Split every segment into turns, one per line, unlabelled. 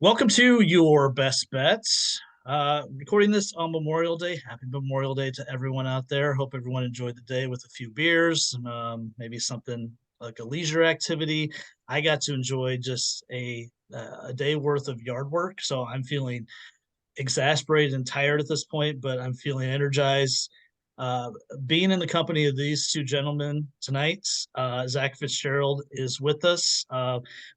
Welcome to your best bets. Recording this on Memorial Day. Happy Memorial Day to everyone out there. Hope everyone enjoyed the day with a few beers, maybe something like a leisure activity. I got to enjoy just a day worth of yard work, so I'm feeling exasperated and tired at this point, but I'm feeling energized. Uh, Being in the company of these two gentlemen tonight, Zach Fitzgerald is with us,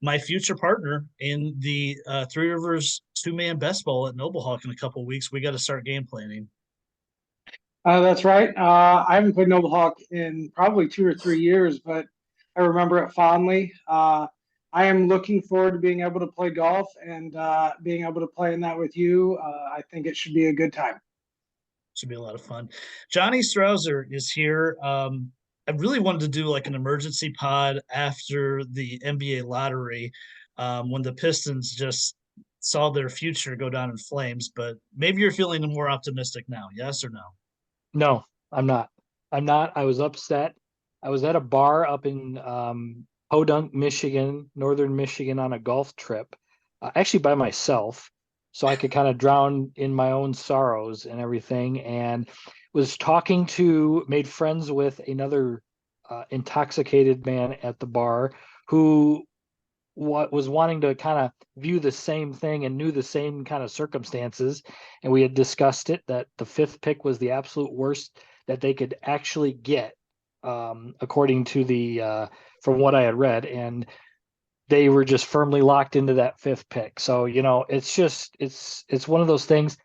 my future partner in the Three Rivers two-man best ball at Noble Hawk in a couple of weeks. We got to start game planning.
That's right. I haven't played Noble Hawk in probably 2 or 3 years, but I remember it fondly. I am looking forward to being able to play golf and being able to play in that with you. I think it should be a good time.
Should be a lot of fun. Johnny Strouser is here. I really wanted to do like an emergency pod after the NBA lottery, when the Pistons just saw their future go down in flames. But maybe you're feeling more optimistic now. Yes or no?
No, I'm not. I'm not. I was upset. I was at a bar up in Podunk, Michigan, northern Michigan on a golf trip, actually by myself, so I could kind of drown in my own sorrows and everything. And was made friends with another intoxicated man at the bar who was wanting to kind of view the same thing and knew the same kind of circumstances. And we had discussed it that the fifth pick was the absolute worst that they could actually get, according to the from what I had read. And they were just firmly locked into that fifth pick. So, it's one of those things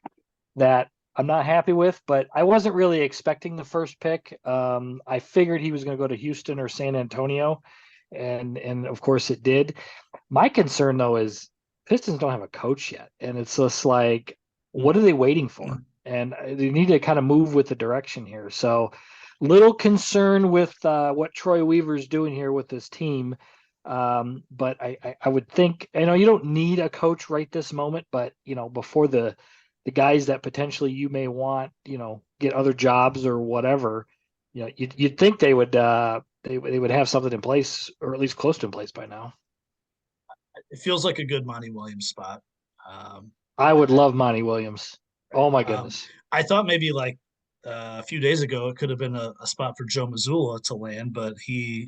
that I'm not happy with, but I wasn't really expecting the first pick. I figured he was going to go to Houston or San Antonio, and of course it did. My concern though is Pistons don't have a coach yet, and it's just like, what are they waiting for? And they need to kind of move with the direction here. So, little concern with what Troy Weaver's doing here with this team. But I would think, you don't need a coach right this moment, but before the guys that potentially you may want, get other jobs or whatever, you'd think they would have something in place, or at least close to in place by now.
It feels like a good Monty Williams spot. Um,
I would
I,
love Monty Williams. Oh my
um,
goodness.
I thought maybe like a few days ago it could have been a spot for Joe Mazzulla to land, but he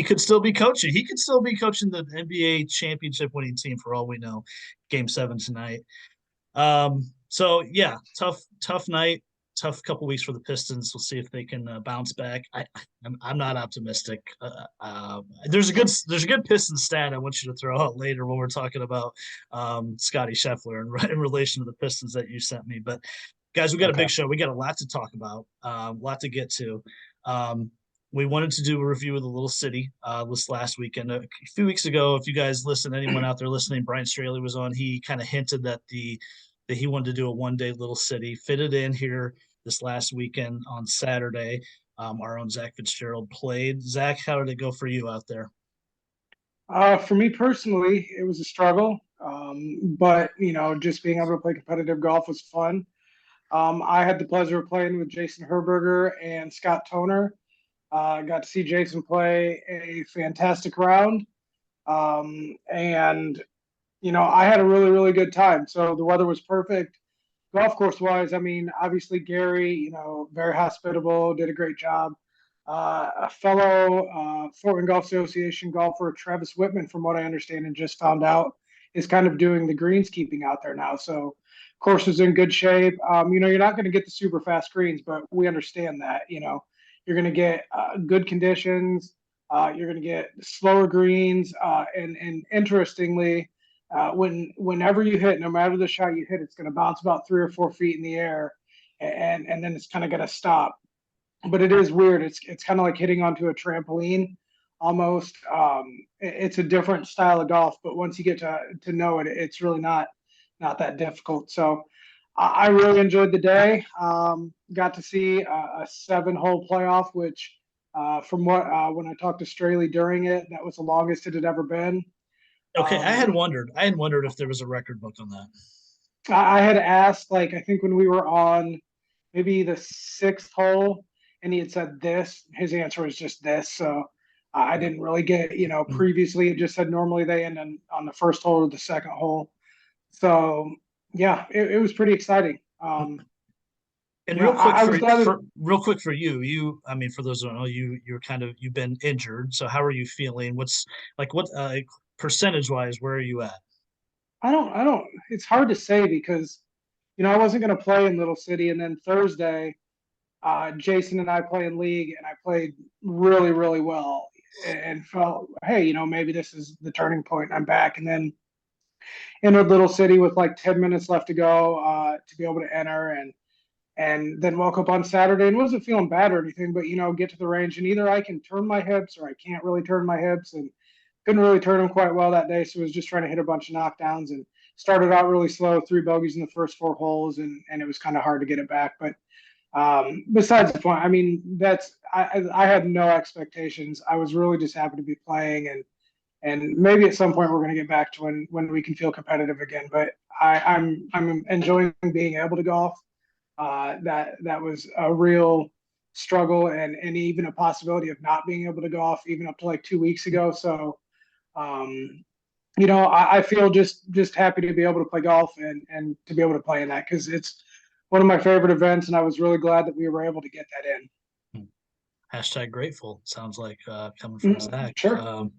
could still be coaching. He could still be coaching the NBA championship winning team for all we know. Game seven tonight. So yeah, tough night, tough couple weeks for the Pistons. We'll see if they can bounce back. I'm not optimistic. There's a good Pistons stat I want you to throw out later when we're talking about Scotty Scheffler in relation to the Pistons that you sent me. But guys, we got a
Okay.
big show. We got a lot to talk about, a lot to get to. Um, we wanted to do a review of the Little City this last weekend. A few weeks ago, if you guys listen, anyone out there listening, Brian Straley was on. He kind of hinted that he wanted to do a one-day Little City. Fitted in here this last weekend on Saturday. Our own Zach Fitzgerald played. Zach, how did it go for you out there?
For me personally, it was a struggle, but just being able to play competitive golf was fun. I had the pleasure of playing with Jason Herberger and Scott Toner. I got to see Jason play a fantastic round. And I had a really, really good time. So the weather was perfect. Golf course wise, I mean, obviously Gary, very hospitable, did a great job. A fellow Fort Wayne Golf Association golfer, Travis Whitman, from what I understand and just found out, is kind of doing the greenskeeping out there now. So course is in good shape. You're not going to get the super fast greens, but we understand that. You're going to get good conditions. You're going to get slower greens, and interestingly, whenever you hit, no matter the shot you hit, it's going to bounce about 3 or 4 feet in the air, and then it's kind of going to stop. But it is weird. It's kind of like hitting onto a trampoline, almost. It's a different style of golf, but once you get to know it, it's really not that difficult. So I really enjoyed the day. Got to see a 7-hole playoff, which from what when I talked to Straley during it, that was the longest it had ever been.
Okay, I
Um,
had wondered. I had wondered if there was a record book on that.
I had asked, like, I think when we were on maybe the 6th hole, and he had said this. His answer was just this. So I didn't really get, previously it just said normally they end on the first hole or the second hole. So yeah, it was pretty exciting.
And
I was glad that.
real quick for you, I mean, for those who don't know, you've been injured. So how are you feeling? What percentage wise, where are you at?
I don't, it's hard to say because, I wasn't going to play in Little City. And then Thursday, Jason and I play in league, and I played really, really well and felt, hey, maybe this is the turning point. I'm back. And then entered Little City with like 10 minutes left to go to be able to enter. And then woke up on Saturday and wasn't feeling bad or anything, but get to the range and either I can turn my hips or I can't really turn my hips, and couldn't really turn them quite well that day. So I was just trying to hit a bunch of knockdowns and started out really slow, 3 bogeys in the first 4 holes, and it was kind of hard to get it back. But besides the point, I mean, I had no expectations. I was really just happy to be playing, and maybe at some point we're going to get back to when we can feel competitive again. But I'm enjoying being able to golf. That was a real struggle, and even a possibility of not being able to golf even up to like 2 weeks ago. So, I feel just happy to be able to play golf and to be able to play in that because it's one of my favorite events, and I was really glad that we were able to get that in.
Hashtag grateful. Sounds like coming from Zach.
Sure.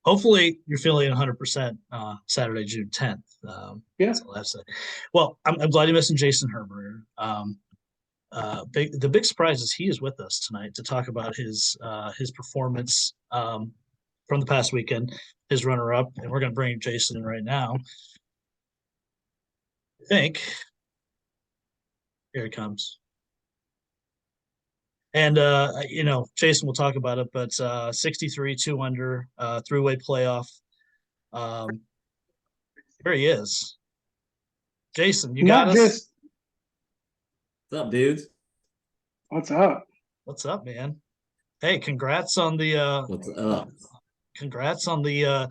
Hopefully you're feeling 100% Saturday, June 10th.
Yeah.
That's all I have to say. Well, I'm glad you mentioned Jason Herberger. The big surprise is he is with us tonight to talk about his performance from the past weekend, his runner-up, and we're going to bring Jason in right now. I think here he comes. And Jason will talk about it, but 63, 2 under, three-way playoff. Here he is. Jason, you got us.
What's up, dudes?
What's up?
What's up, man? Hey, congrats on the
What's up?
Congrats on the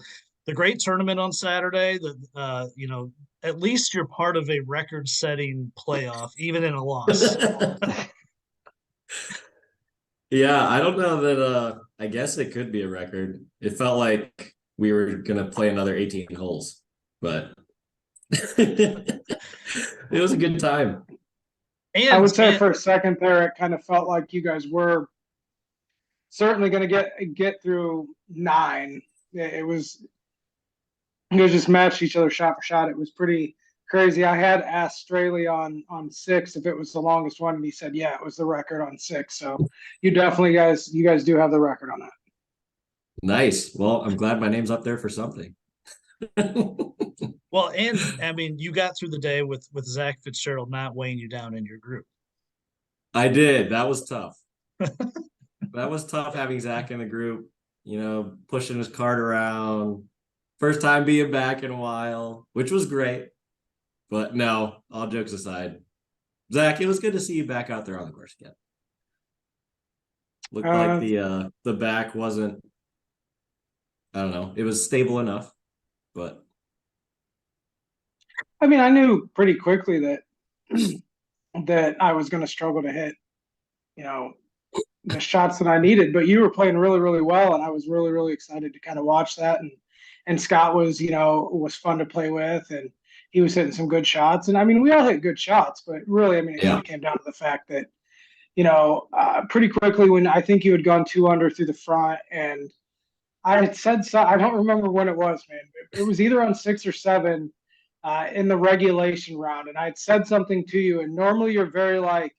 great tournament on Saturday. At least you're part of a record-setting playoff, even in a loss.
Yeah, I don't know that I guess it could be a record. It felt like we were gonna play another 18 holes, but it was a good time.
And
I would say for a second there, it kind of felt like you guys were certainly going to get through 9. It was you guys just matched each other shot for shot. It was pretty crazy. I had asked Straley on 6 if it was the longest one, and he said, yeah, it was the record on 6. So you guys do have the record on that.
Nice. Well, I'm glad my name's up there for something.
Well, and I mean, you got through the day with Zach Fitzgerald not weighing you down in your group.
I did. That was tough. That was tough having Zach in the group, pushing his cart around. First time being back in a while, which was great. But no, all jokes aside, Zach, it was good to see you back out there on the course again. Looked like the back wasn't, I don't know, it was stable enough, but
I mean, I knew pretty quickly that that I was going to struggle to hit, the shots that I needed. But you were playing really, really well, and I was really, really excited to kind of watch that. And Scott was fun to play with, and he was hitting some good shots. And I mean, we all hit good shots, but really, I mean, it kind of came down to the fact that, pretty quickly when I think you had gone 2 under through the front, and I had said so. I don't remember when it was, man. It was either on 6 or 7 in the regulation round, and I had said something to you. And normally you're very like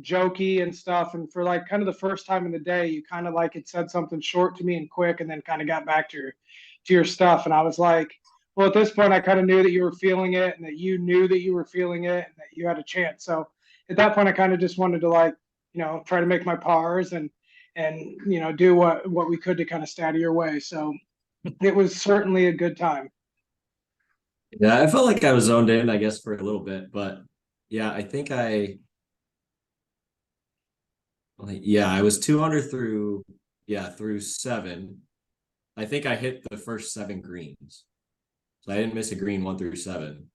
jokey and stuff, and for like kind of the first time in the day, you kind of like had said something short to me and quick, and then kind of got back to your stuff. And I was like, well, at this point, I kind of knew that you were feeling it, and that you knew that you were feeling it, and that you had a chance. So at that point, I kind of just wanted to try to make my pars and do what we could to kind of stay out of your way. So it was certainly a good time.
Yeah, I felt like I was zoned in, I guess, for a little bit, but yeah, I think I was 2 under through 7. I think I hit the first 7 greens. So I didn't miss a green 1 through 7.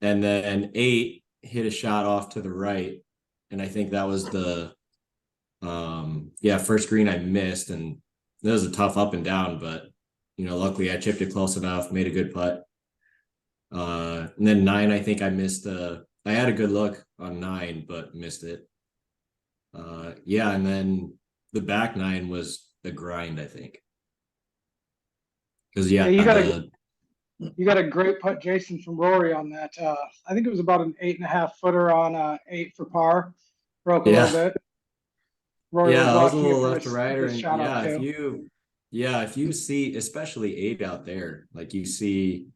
And then 8 hit a shot off to the right. And I think that was the first green I missed. And it was a tough up and down, but luckily I chipped it close enough, made a good putt. And then 9, I think I missed. I had a good look on 9, but missed it. Yeah, and then the back 9 was a grind, I think. Because
Yeah, you got a great putt, Jason, from Rory on that. I think it was about an 8.5 footer on 8 for par. Broke a little bit. Rory was
I was a
walking you
little
for
left to righter,
this
and
shot out too.
if you see especially 8 out there, like you see,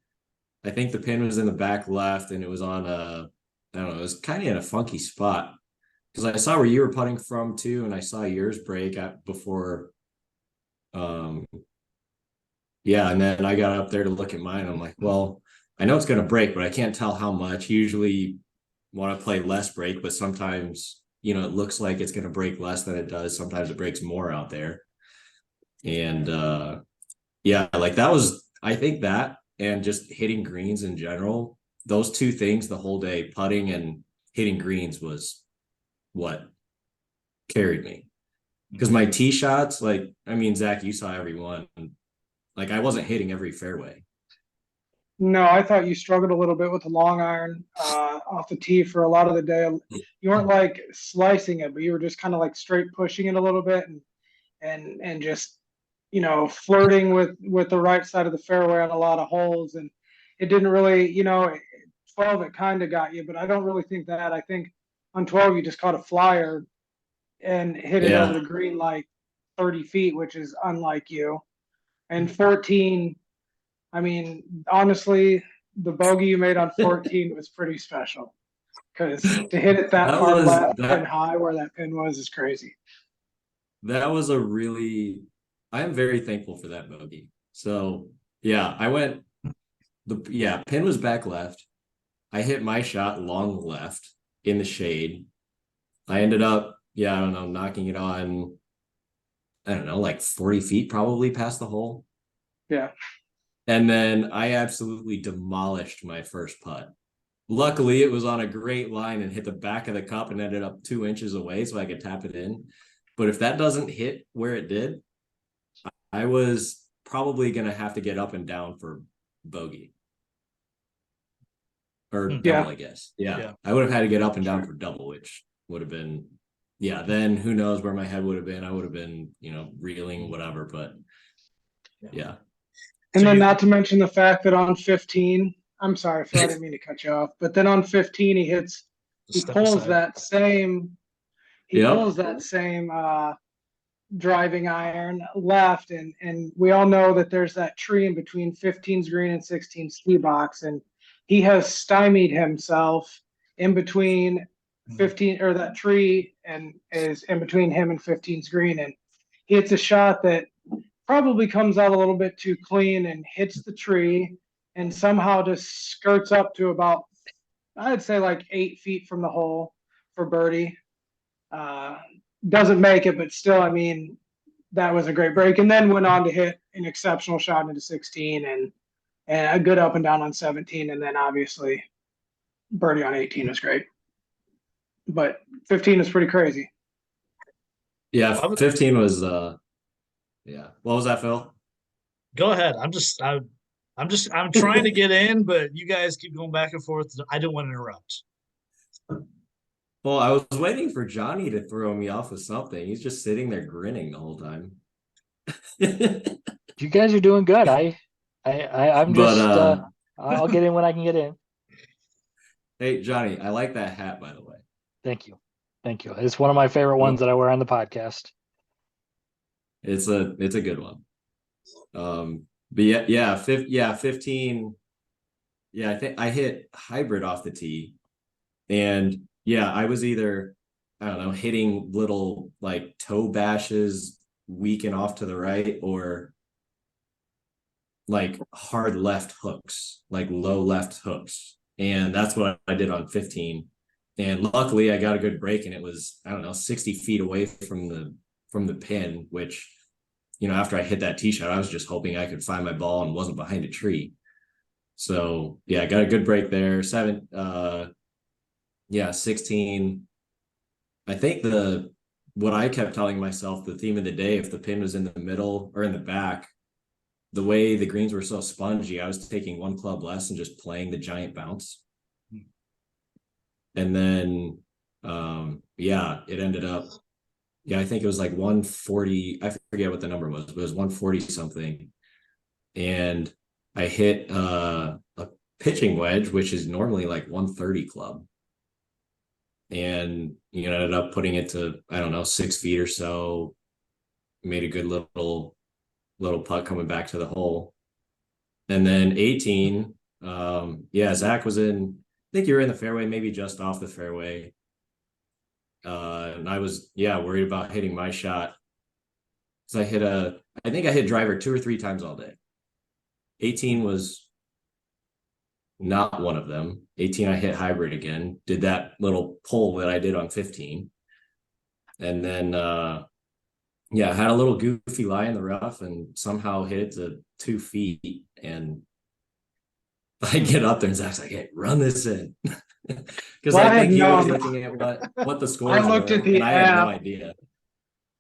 I think the pin was in the back left, and it was on I don't know, it was kind of in a funky spot because I saw where you were putting from too, and I saw yours break before. Yeah, and then I got up there to look at mine. I'm like, well, I know it's going to break, but I can't tell how much. Usually want to play less break, but sometimes, it looks like it's going to break less than it does. Sometimes it breaks more out there. And yeah, like that was, I think that and just hitting greens in general, those two things the whole day, putting and hitting greens was what carried me. Because my tee shots, like, I mean, Zach, you saw every one. Like I wasn't hitting every fairway.
No, I thought you struggled a little bit with the long iron off the tee for a lot of the day. You weren't like slicing it, but you were just kind of like straight pushing it a little bit and just flirting with the right side of the fairway on a lot of holes. And it didn't really, 12 it kind of got you, but I don't really think that. I think on 12 you just caught a flyer and hit it over the green like 30 feet, which is unlike you. And 14, I mean, honestly, the bogey you made on 14 was pretty special because to hit it that far left and high where that pin was is crazy.
That was I am very thankful for that bogey. So yeah, pin was back left. I hit my shot long left in the shade. I ended up, I don't know, knocking it on, I don't know, like 40 feet probably past the hole.
Yeah.
And then I absolutely demolished my first putt. Luckily, it was on a great line and hit the back of the cup and ended up 2 inches away so I could tap it in. But if that doesn't hit where it did, I was probably going to have to get up and down for bogey. Or double, I guess. Yeah. I would have had to get up and down for double, which would have been, then who knows where my head would have been. I would have been, reeling, whatever. But yeah.
And then not to mention the fact that on 15, I'm sorry, Phil, I didn't mean to cut you off. But then on 15, he pulls that same driving iron left. And we all know that there's that tree in between 15's green and 16's tee box. And he has stymied himself in between 15 or that tree and is in between him and 15's green. And he hits a shot that probably comes out a little bit too clean and hits the tree and somehow just skirts up to about, I'd say like 8 feet from the hole for birdie. Doesn't make it, but still, I mean, that was a great break. And then went on to hit an exceptional shot into 16 and a good up and down on 17. And then obviously birdie on 18 was great. But 15 is pretty crazy.
Yeah, 15 was What was that, Phil?
Go ahead. I'm trying to get in, but you guys keep going back and forth. I don't want to interrupt.
Well, I was waiting for Johnny to throw me off with something. He's just sitting there grinning the whole time.
You guys are doing good. I'm just I'll get in when I can get in.
Hey, Johnny, I like that hat, by the way.
Thank you. It's one of my favorite ones that I wear on the podcast.
It's a good one. But yeah, 15. Yeah, I think I hit hybrid off the tee, and I was either, I don't know, hitting little like toe bashes weaking off to the right, or like hard left hooks, like low left hooks, and that's what I did on 15. And luckily, I got a good break, and it was, I don't know, 60 feet away from the pin, which, after I hit that tee shot, I was just hoping I could find my ball and wasn't behind a tree. So I got a good break there. 16. I think the what I kept telling myself, the theme of the day, if the pin was in the middle or in the back, the way the greens were so spongy, I was taking one club less and just playing the giant bounce. And then, yeah, it ended up, I think it was like 140. I forget what the number was, but it was 140 something. And I hit a pitching wedge, which is normally like 130 club. And, ended up putting it to, I don't know, 6 feet or so, made a good little putt coming back to the hole. And then 18, Zach was in, I think you were in the fairway, maybe just off the fairway. And I was, worried about hitting my shot. So I think I hit driver 2 or 3 times all day. 18 was not one of them. 18, I hit hybrid again, did that little pull that I did on 15. And then, had a little goofy lie in the rough and somehow hit it to 2 feet. And I get up there and Zach's like, "Hey, run this in." Because I think he was looking at what the scores
I looked
were,
at the
and I had no
app,
idea.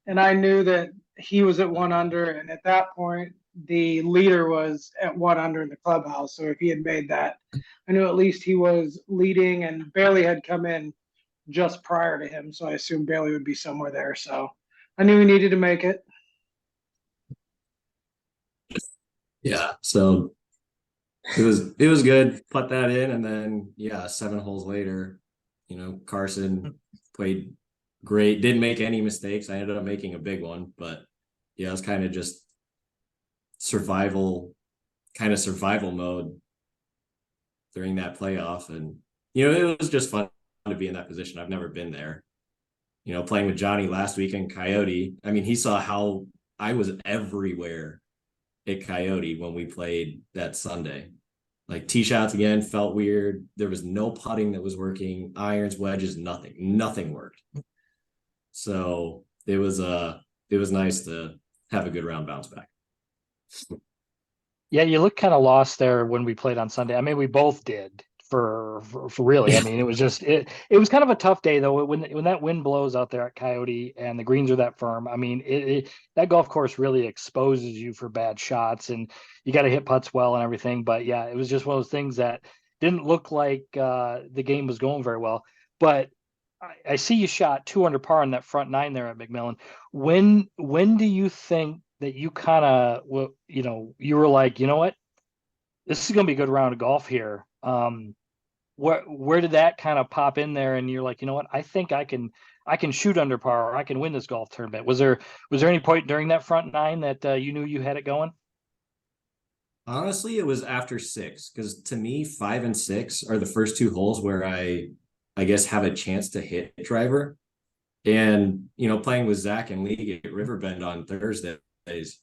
and I knew that he was at 1 under, and at that point, the leader was at 1 under in the clubhouse. So if he had made that, I knew at least he was leading, and Bailey had come in just prior to him. So I assumed Bailey would be somewhere there. So I knew he needed to make it.
Yeah, so it was good. Put that in, and then 7 holes later, Carson played great. Didn't make any mistakes. I ended up making a big one, but it was kind of just survival mode during that playoff. And it was just fun to be in that position. I've never been there. Playing with Johnny last week in Coyote. I mean, he saw how I was everywhere at Coyote when we played that Sunday. Like tee shots again felt weird. There was no putting that was working. Irons, wedges, nothing worked. So it was nice to have a good round bounce back.
Yeah, you look kind of lost there when we played on Sunday. I mean, we both did for really. I mean, it was just it was kind of a tough day though when that wind blows out there at Coyote and the greens are that firm. I mean, that golf course really exposes you for bad shots, and you got to hit putts well and everything. But yeah, it was just one of those things that didn't look like the game was going very well. But I see you shot 2 under par on that front 9 there at McMillan. When do you think that you kind of, you were like, you know what, this is going to be a good round of golf here. Where did that kind of pop in there? And you're like, you know what, I think I can shoot under par, or I can win this golf tournament. Was there any point during that front 9 that you knew you had it going?
Honestly, it was after 6, because to me, 5 and 6 are the first 2 holes where I guess have a chance to hit driver. And playing with Zach and League at Riverbend on Thursdays,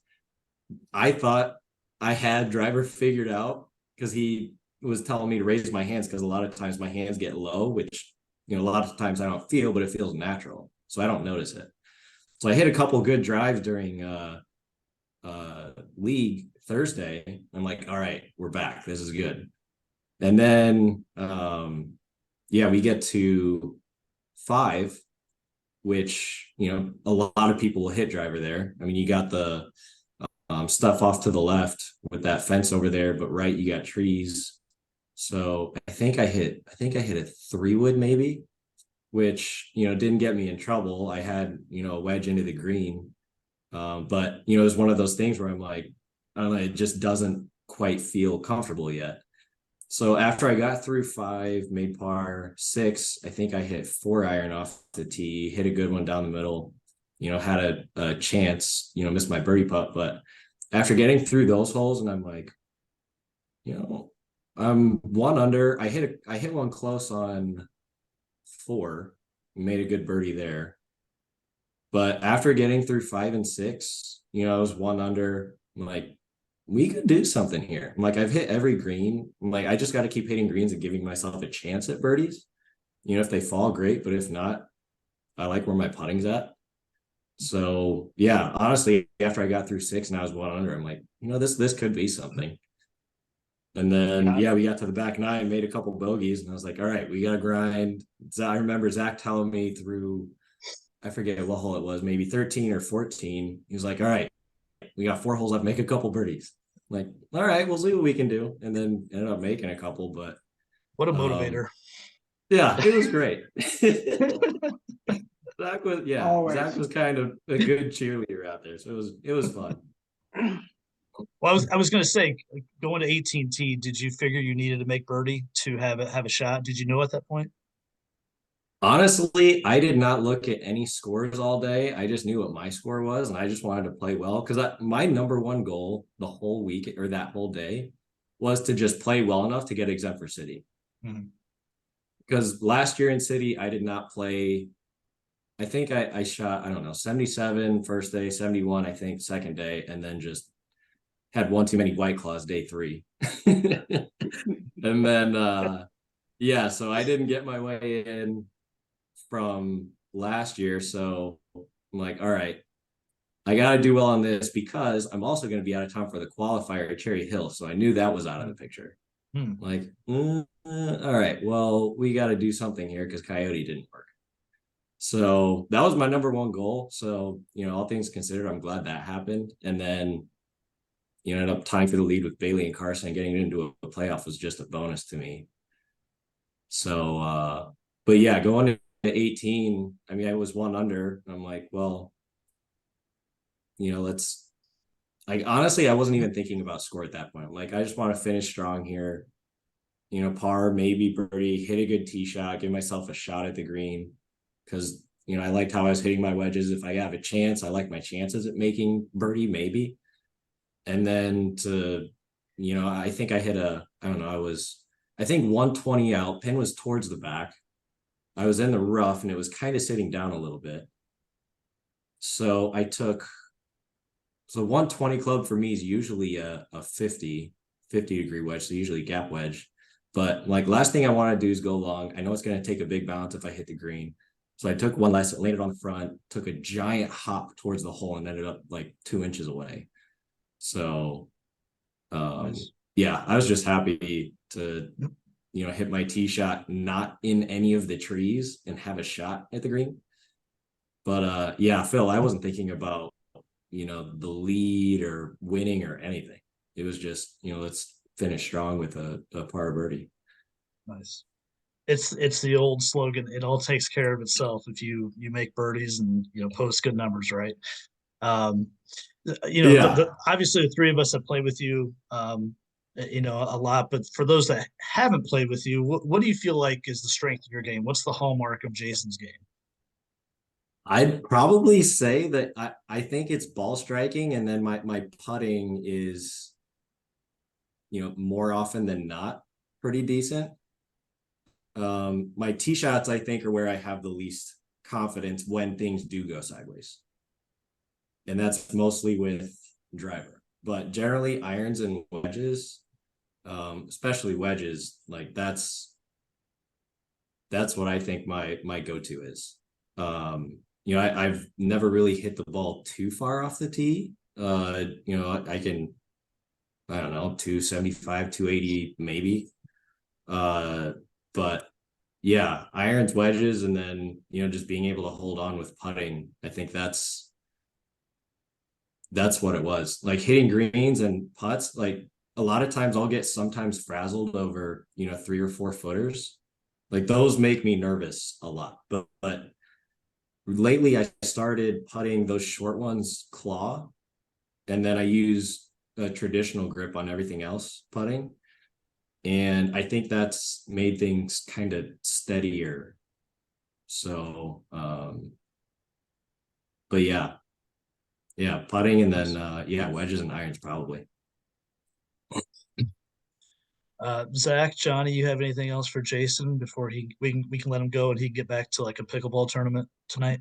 I thought I had driver figured out, because he was telling me to raise my hands, because a lot of times my hands get low, which a lot of times I don't feel, but it feels natural, so I don't notice it. So I hit a couple good drives during League Thursday. I'm like, all right, we're back, this is good. And then we get to 5, which a lot of people will hit driver there. I mean, you got the stuff off to the left with that fence over there, but right, you got trees. So I think I hit a 3-wood maybe, which didn't get me in trouble. I had a wedge into the green, but it was one of those things where I'm like, I don't know, it just doesn't quite feel comfortable yet. So after I got through 5, made par 6, I think I hit 4-iron off the tee, hit a good one down the middle, had a chance, missed my birdie putt. But after getting through those holes, and I'm like, I'm 1 under. I hit one close on 4, made a good birdie there. But after getting through 5 and 6, I was 1 under. I'm like, we could do something here. I'm like, I've hit every green. I'm like, I just got to keep hitting greens and giving myself a chance at birdies. If they fall, great. But if not, I like where my putting's at. So yeah, honestly, after I got through 6 and I was 1 under, I'm like, this could be something. And then we got to the back 9, made a couple bogeys, and I was like, all right, we got to grind. I remember Zach telling me through, I forget what hole it was, maybe 13 or 14. He was like, all right, we got 4 holes left, make a couple birdies. I'm like, all right, we'll see what we can do. And then ended up making a couple, but
What a motivator.
yeah, it was great. Zach was
Always.
Zach was kind of a good cheerleader out there. So it was fun.
Well, I was going to say, going to 18T, did you figure you needed to make birdie to have a shot? Did you know at that point?
Honestly, I did not look at any scores all day. I just knew what my score was, and I just wanted to play well because my number one goal the whole week or that whole day was to just play well enough to get exempt for city.
Mm-hmm.
Because last year in city, I did not play. I think I shot, I don't know, 77 first day, 71, I think, second day, and then just had one too many White Claws day 3. And then, yeah, so I didn't get my way in from last year. So I'm like, all right, I got to do well on this because I'm also going to be out of town for the qualifier at Cherry Hill. So I knew that was out of the picture. Like, all right, well, we got to do something here because Coyote didn't work. So that was my number one goal. So, all things considered, I'm glad that happened. And then, ended up tying for the lead with Bailey and Carson. Getting into a playoff was just a bonus to me. So, but yeah, going to 18, I mean, I was 1 under. I'm like, well, honestly, I wasn't even thinking about score at that point. I'm like, I just want to finish strong here. Par, maybe birdie, hit a good tee shot, give myself a shot at the green. Because, I liked how I was hitting my wedges. If I have a chance, I like my chances at making birdie, maybe. And then I think I hit I think 120 out, pin was towards the back. I was in the rough and it was kind of sitting down a little bit. So 120 club for me is usually a 50 degree wedge. So usually gap wedge. But like last thing I want to do is go long. I know it's going to take a big bounce if I hit the green. So I took one less, landed on the front, took a giant hop towards the hole and ended up like 2 inches away. So, nice. Yeah, I was just happy to, hit my tee shot, not in any of the trees and have a shot at the green. But yeah, Phil, I wasn't thinking about, the lead or winning or anything. It was just, let's finish strong with a par birdie.
Nice. It's the old slogan. It all takes care of itself if you make birdies and post good numbers, right? Obviously the 3 of us have played with you, a lot. But for those that haven't played with you, what do you feel like is the strength of your game? What's the hallmark of Jason's game?
I'd probably say that I think it's ball striking, and then my putting is, more often than not pretty decent. My tee shots, I think, are where I have the least confidence when things do go sideways. And that's mostly with driver. But generally, irons and wedges, especially wedges, like that's what I think my go-to is. I've never really hit the ball too far off the tee. I can, I don't know, 275, 280 maybe. But yeah, irons, wedges, and then, just being able to hold on with putting. I think that's what it was. Like hitting greens and putts, like a lot of times I'll get sometimes frazzled over, 3 or 4 footers. Like those make me nervous a lot. But lately I started putting those short ones claw, and then I use a traditional grip on everything else putting. And I think that's made things kind of steadier. So, but yeah, putting, and then, wedges and irons probably.
Zach, Johnny, you have anything else for Jason before we can let him go and he can get back to like a pickleball tournament tonight?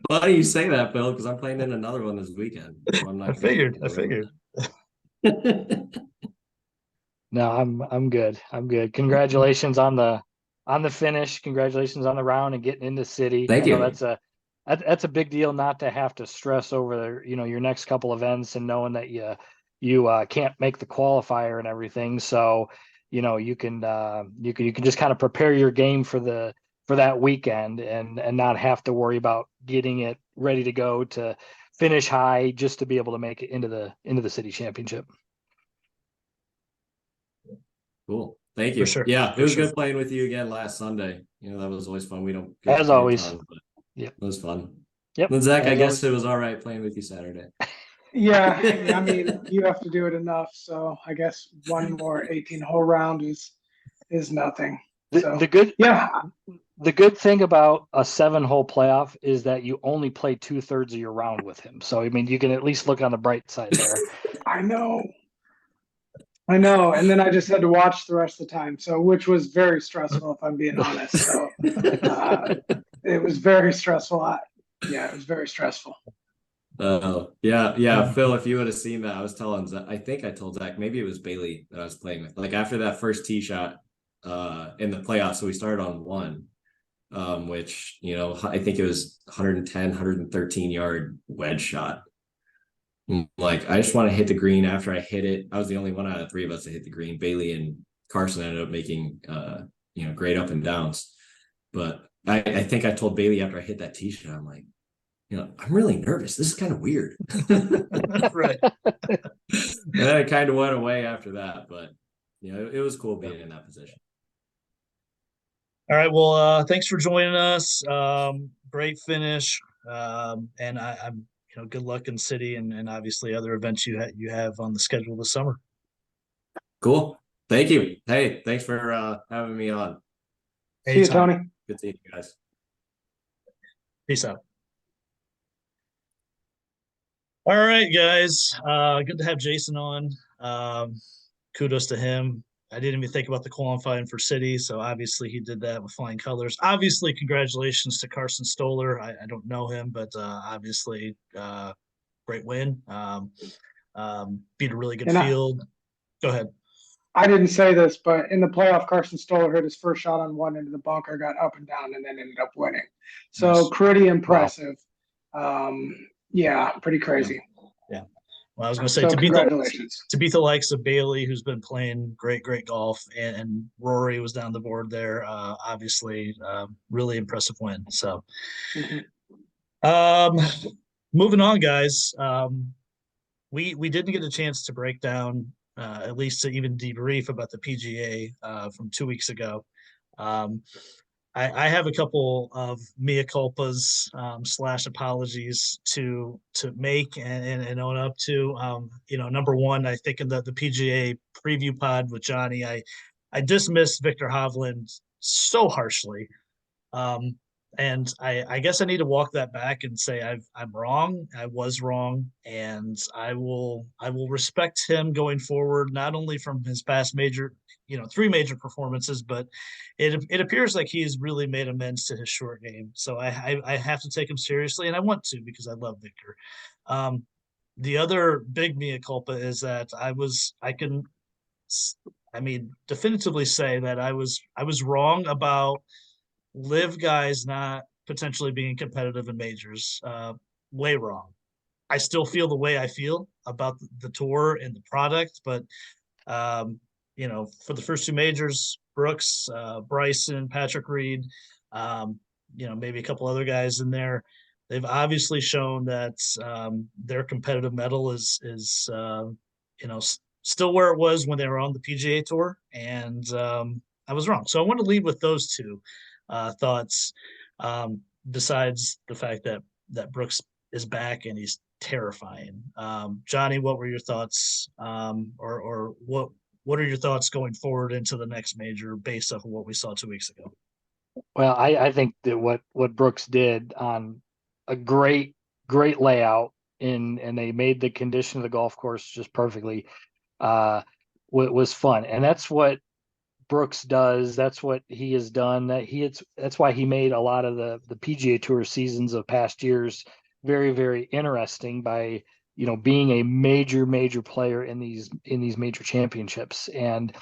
Why do you say that, Bill? Because I'm playing in another one this weekend. So I'm not
I figured.
No, I'm good. I'm good. Congratulations on the finish. Congratulations on the round and getting into city.
Thank you.
That's a big deal not to have to stress over your next couple events and knowing that you can't make the qualifier and everything. So you can just kind of prepare your game for the for that weekend and not have to worry about getting it ready to go to finish high just to be able to make it into the city championship.
Cool. Thank
For
you.
sure.
Yeah, it
For
was
sure.
good playing with you again last Sunday. That was always fun. We don't get to
As
play a
always.
ton, but
Yep.
it was fun.
Yep.
Then Zach, I
As
guess
always.
it was all right playing with you Saturday.
Yeah, I mean, you have to do it enough. So I guess one more 18-hole round is nothing. So
The good
yeah,
the good thing about a 7-hole playoff is that you only play 2/3 of your round with him. So I mean, you can at least look on the bright side there.
I know. And then I just had to watch the rest of the time. So which was very stressful, if I'm being honest. So it was very stressful. Yeah, it was very stressful.
Yeah. Phil, if you would have seen that, I was telling Zach, I think I told Zach, maybe it was Bailey that I was playing with. Like after that first tee shot in the playoffs, so we started on 1, which I think it was 110, 113 yard wedge shot. Like I just want to hit the green. After I hit it, I was the only one out of 3 of us to hit the green. Bailey and Carson ended up making great up and downs. But I think I told Bailey after I hit that tee shot, I'm like, I'm really nervous. This is kind of weird.
Right.
And then it kind of went away after that, but it was cool being in that position.
All right. Well, thanks for joining us. Great finish. And I'm good luck in city and obviously other events you have on the schedule this summer.
Cool. Thank you. Hey, thanks for having me on.
See you, Tony.
Good seeing you guys.
Peace out. All right, guys. Good to have Jason on. Kudos to him. I didn't even think about the qualifying for city, so obviously he did that with flying colors. Obviously, congratulations to Carson Stoller. I don't know him, but obviously, great win. Beat a really good field. Go ahead.
I didn't say this, but in the playoff, Carson Stoller hit his first shot on 1 into the bunker, got up and down, and then ended up winning. So
Nice.
pretty impressive. Wow. Yeah, pretty crazy.
Yeah. Well, I was going to say
congratulations.
To beat the likes of Bailey, who's been playing great golf, and Rory was down the board there. Obviously, really impressive win. So, moving on, guys. We didn't get a chance to break down, at least to even debrief about the PGA from 2 weeks ago. I have a couple of mea culpas / apologies to make and own up to. Number one, I think in the PGA preview pod with Johnny, I dismissed Victor Hovland so harshly. And I guess I need to walk that back and say I'm wrong. I was wrong, and I will respect him going forward, not only from his past 3 major performances, but it appears like he's really made amends to his short game. So I have to take him seriously, and I want to because I love Victor. The other big mea culpa is that I can definitively say that I was wrong about live guys not potentially being competitive in majors. Way wrong. I still feel the way I feel about the tour and the product, but for the first 2 majors, Brooks, Bryson, Patrick Reed, maybe a couple other guys in there, they've obviously shown that their competitive mettle is still where it was when they were on the PGA Tour, and I was wrong. So I want to leave with those 2 thoughts. Besides the fact that Brooks is back and he's terrifying. Johnny, what were your thoughts? Or what are your thoughts going forward into the next major based off of what we saw 2 weeks ago?
Well, I think that what Brooks did on a great layout and they made the condition of the golf course just perfectly was fun. And that's what Brooks does. That's what he has done. That's why he made a lot of the PGA Tour seasons of past years very, very interesting by being a major player in these major championships. And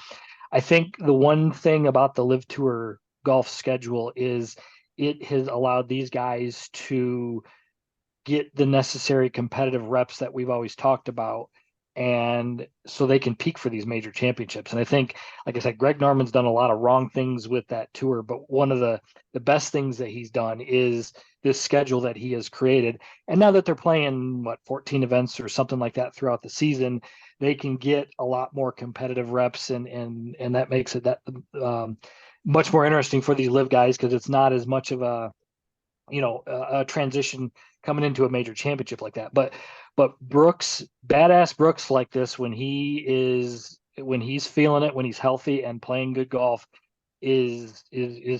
I think the one thing about the Live Tour golf schedule is it has allowed these guys to get the necessary competitive reps that we've always talked about and so they can peak for these major championships. And I think, like I said, Greg Norman's done a lot of wrong things with that tour, but one of the best things that he's done is this schedule that he has created. And now that they're playing 14 events or something like that throughout the season, they can get a lot more competitive reps, and that makes it that much more interesting for these live guys, because it's not as much of a a transition coming into a major championship like that. But Brooks, badass Brooks like this, when he's feeling it, when he's healthy and playing good golf, is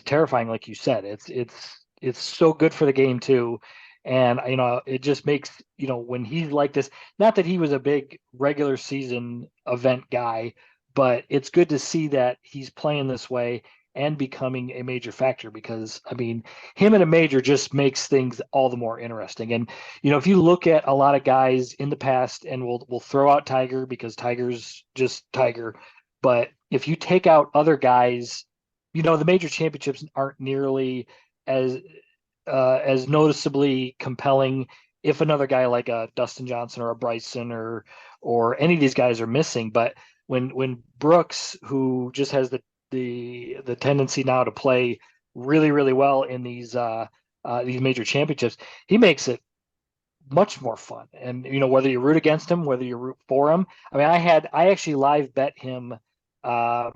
terrifying. Like you said, it's so good for the game too. And it just makes, when he's like this, not that he was a big regular season event guy, but it's good to see that he's playing this way and becoming a major factor, because him in a major just makes things all the more interesting. And if you look at a lot of guys in the past, and we'll throw out Tiger because Tiger's just Tiger, but if you take out other guys, the major championships aren't nearly as noticeably compelling if another guy like a Dustin Johnson or a Bryson or any of these guys are missing. But when Brooks, who just has the tendency now to play really, really well in these major championships, he makes it much more fun. And whether you root against him, whether you root for him, I actually live bet him. I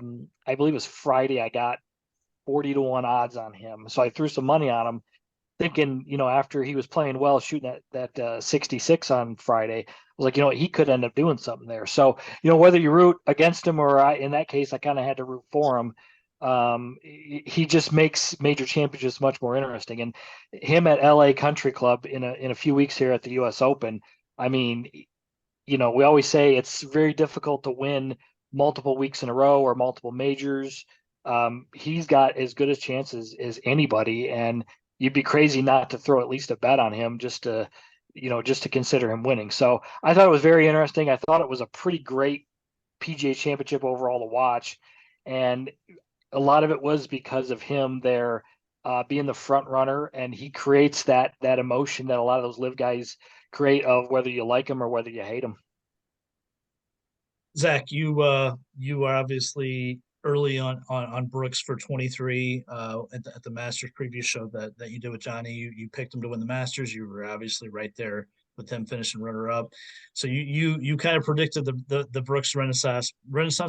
believe it was Friday. I got 40-1 odds on him, so I threw some money on him, thinking, after he was playing well, shooting that 66 on Friday, I was like, he could end up doing something there. So, whether you root against him or in that case, I kind of had to root for him. He just makes major championships much more interesting. And him at LA Country Club in a few weeks here at the US Open, we always say it's very difficult to win multiple weeks in a row or multiple majors. He's got as good a chance as anybody, and you'd be crazy not to throw at least a bet on him just to consider him winning. So I thought it was very interesting. I thought it was a pretty great PGA Championship overall to watch, and a lot of it was because of him there being the front runner, and he creates that emotion that a lot of those live guys create, of whether you like him or whether you hate him.
Zach, you are obviously early on Brooks for 23 at the Masters preview show that you did with Johnny. You picked him to win the Masters. You were obviously right there with them finishing runner up. So you kind of predicted the Brooks renaissance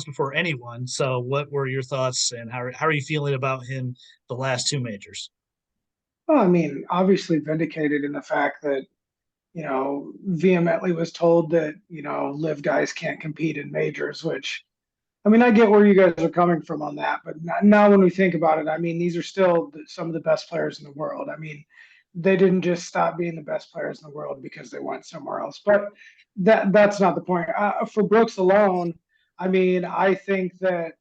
before anyone. So what were your thoughts, and how are you feeling about him the last two majors?
Well, obviously vindicated in the fact that, vehemently was told that, live guys can't compete in majors, which, I get where you guys are coming from on that, but now when we think about it, these are still some of the best players in the world. They didn't just stop being the best players in the world because they went somewhere else. But that's not the point. For Brooks alone, I think that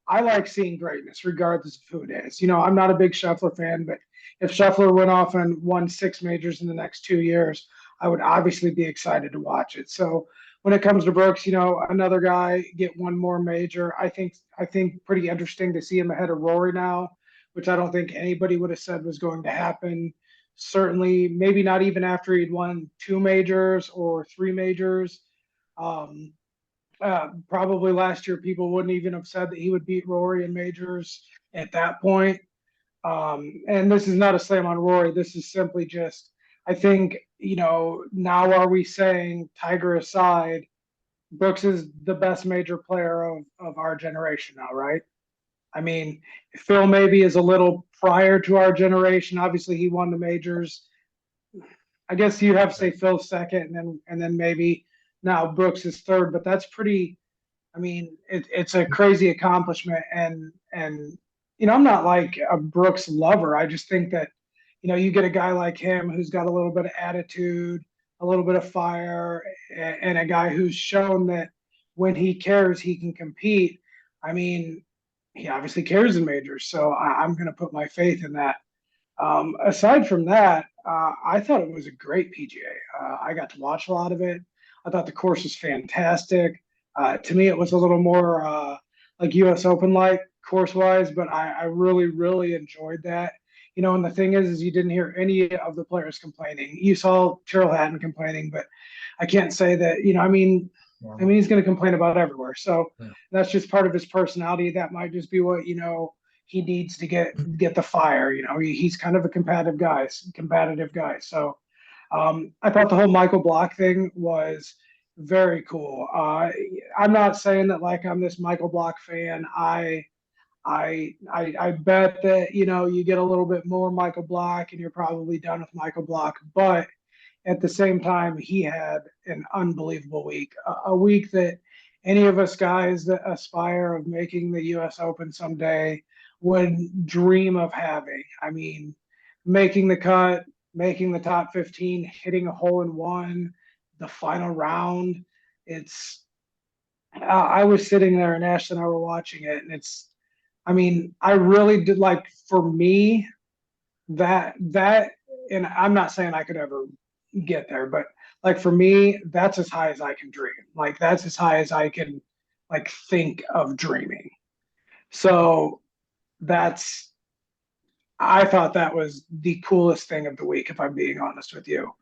I like seeing greatness regardless of who it is. I'm not a big Scheffler fan, but if Scheffler went off and won 6 majors in the next 2 years, I would obviously be excited to watch it. So when it comes to Brooks, another guy get one more major. I think pretty interesting to see him ahead of Rory now, which I don't think anybody would have said was going to happen. Certainly, maybe not even after he'd won 2 majors or 3 majors. Probably last year, people wouldn't even have said that he would beat Rory in majors at that point. And this is not a slam on Rory. This is simply just, I think, now are we saying, Tiger aside, Brooks is the best major player of our generation now, right? Phil maybe is a little prior to our generation. Obviously, he won the majors. I guess you'd have to say Phil's second, and then maybe now Brooks is third. But that's pretty. It's a crazy accomplishment, and I'm not like a Brooks lover. I just think that you get a guy like him who's got a little bit of attitude, a little bit of fire, and a guy who's shown that when he cares, he can compete. He obviously cares in majors, so I'm going to put my faith in that. Aside from that, I thought it was a great PGA. I got to watch a lot of it. I thought the course was fantastic. To me, it was a little more like US Open like course wise, but I really, really enjoyed that. And the thing is you didn't hear any of the players complaining. You saw Tyrrell Hatton complaining, but I can't say that, he's going to complain about everywhere. So
Yeah.
that's just part of his personality. That might just be what, he needs to get the fire. He's kind of a competitive guy. So I thought the whole Michael Block thing was very cool. I'm not saying that like I'm this Michael Block fan. I bet that you get a little bit more Michael Block and you're probably done with Michael Block, but at the same time he had an unbelievable week, a week that any of us guys that aspire of making the US Open someday would dream of having. I mean, making the cut, making the top 15, hitting a hole in one, the final round. It's I was sitting there and Ash and I were watching it, and I really did like, for me, that and I'm not saying I could ever get there, but like for me, that's as high as I can dream. Like that's as high as I can like think of dreaming. So that's I thought that was the coolest thing of the week, if I'm being honest with you.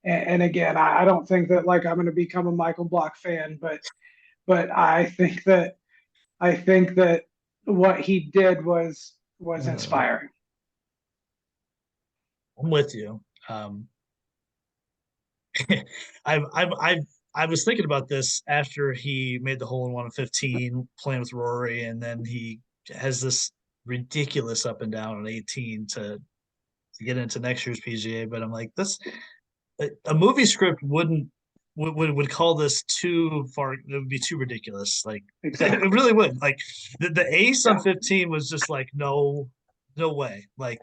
And again, I don't think that like I'm going to become a Michael Block fan, but I think that what he did was inspiring.
I'm with you. I was thinking about this after he made the hole in one of 15 playing with Rory, and then he has this ridiculous up and down on 18 to get into next year's PGA. But I'm like, this a movie script would call this too far. It would be too ridiculous. Like
Exactly.
it really would. Like the ace on 15 was just like no way. Like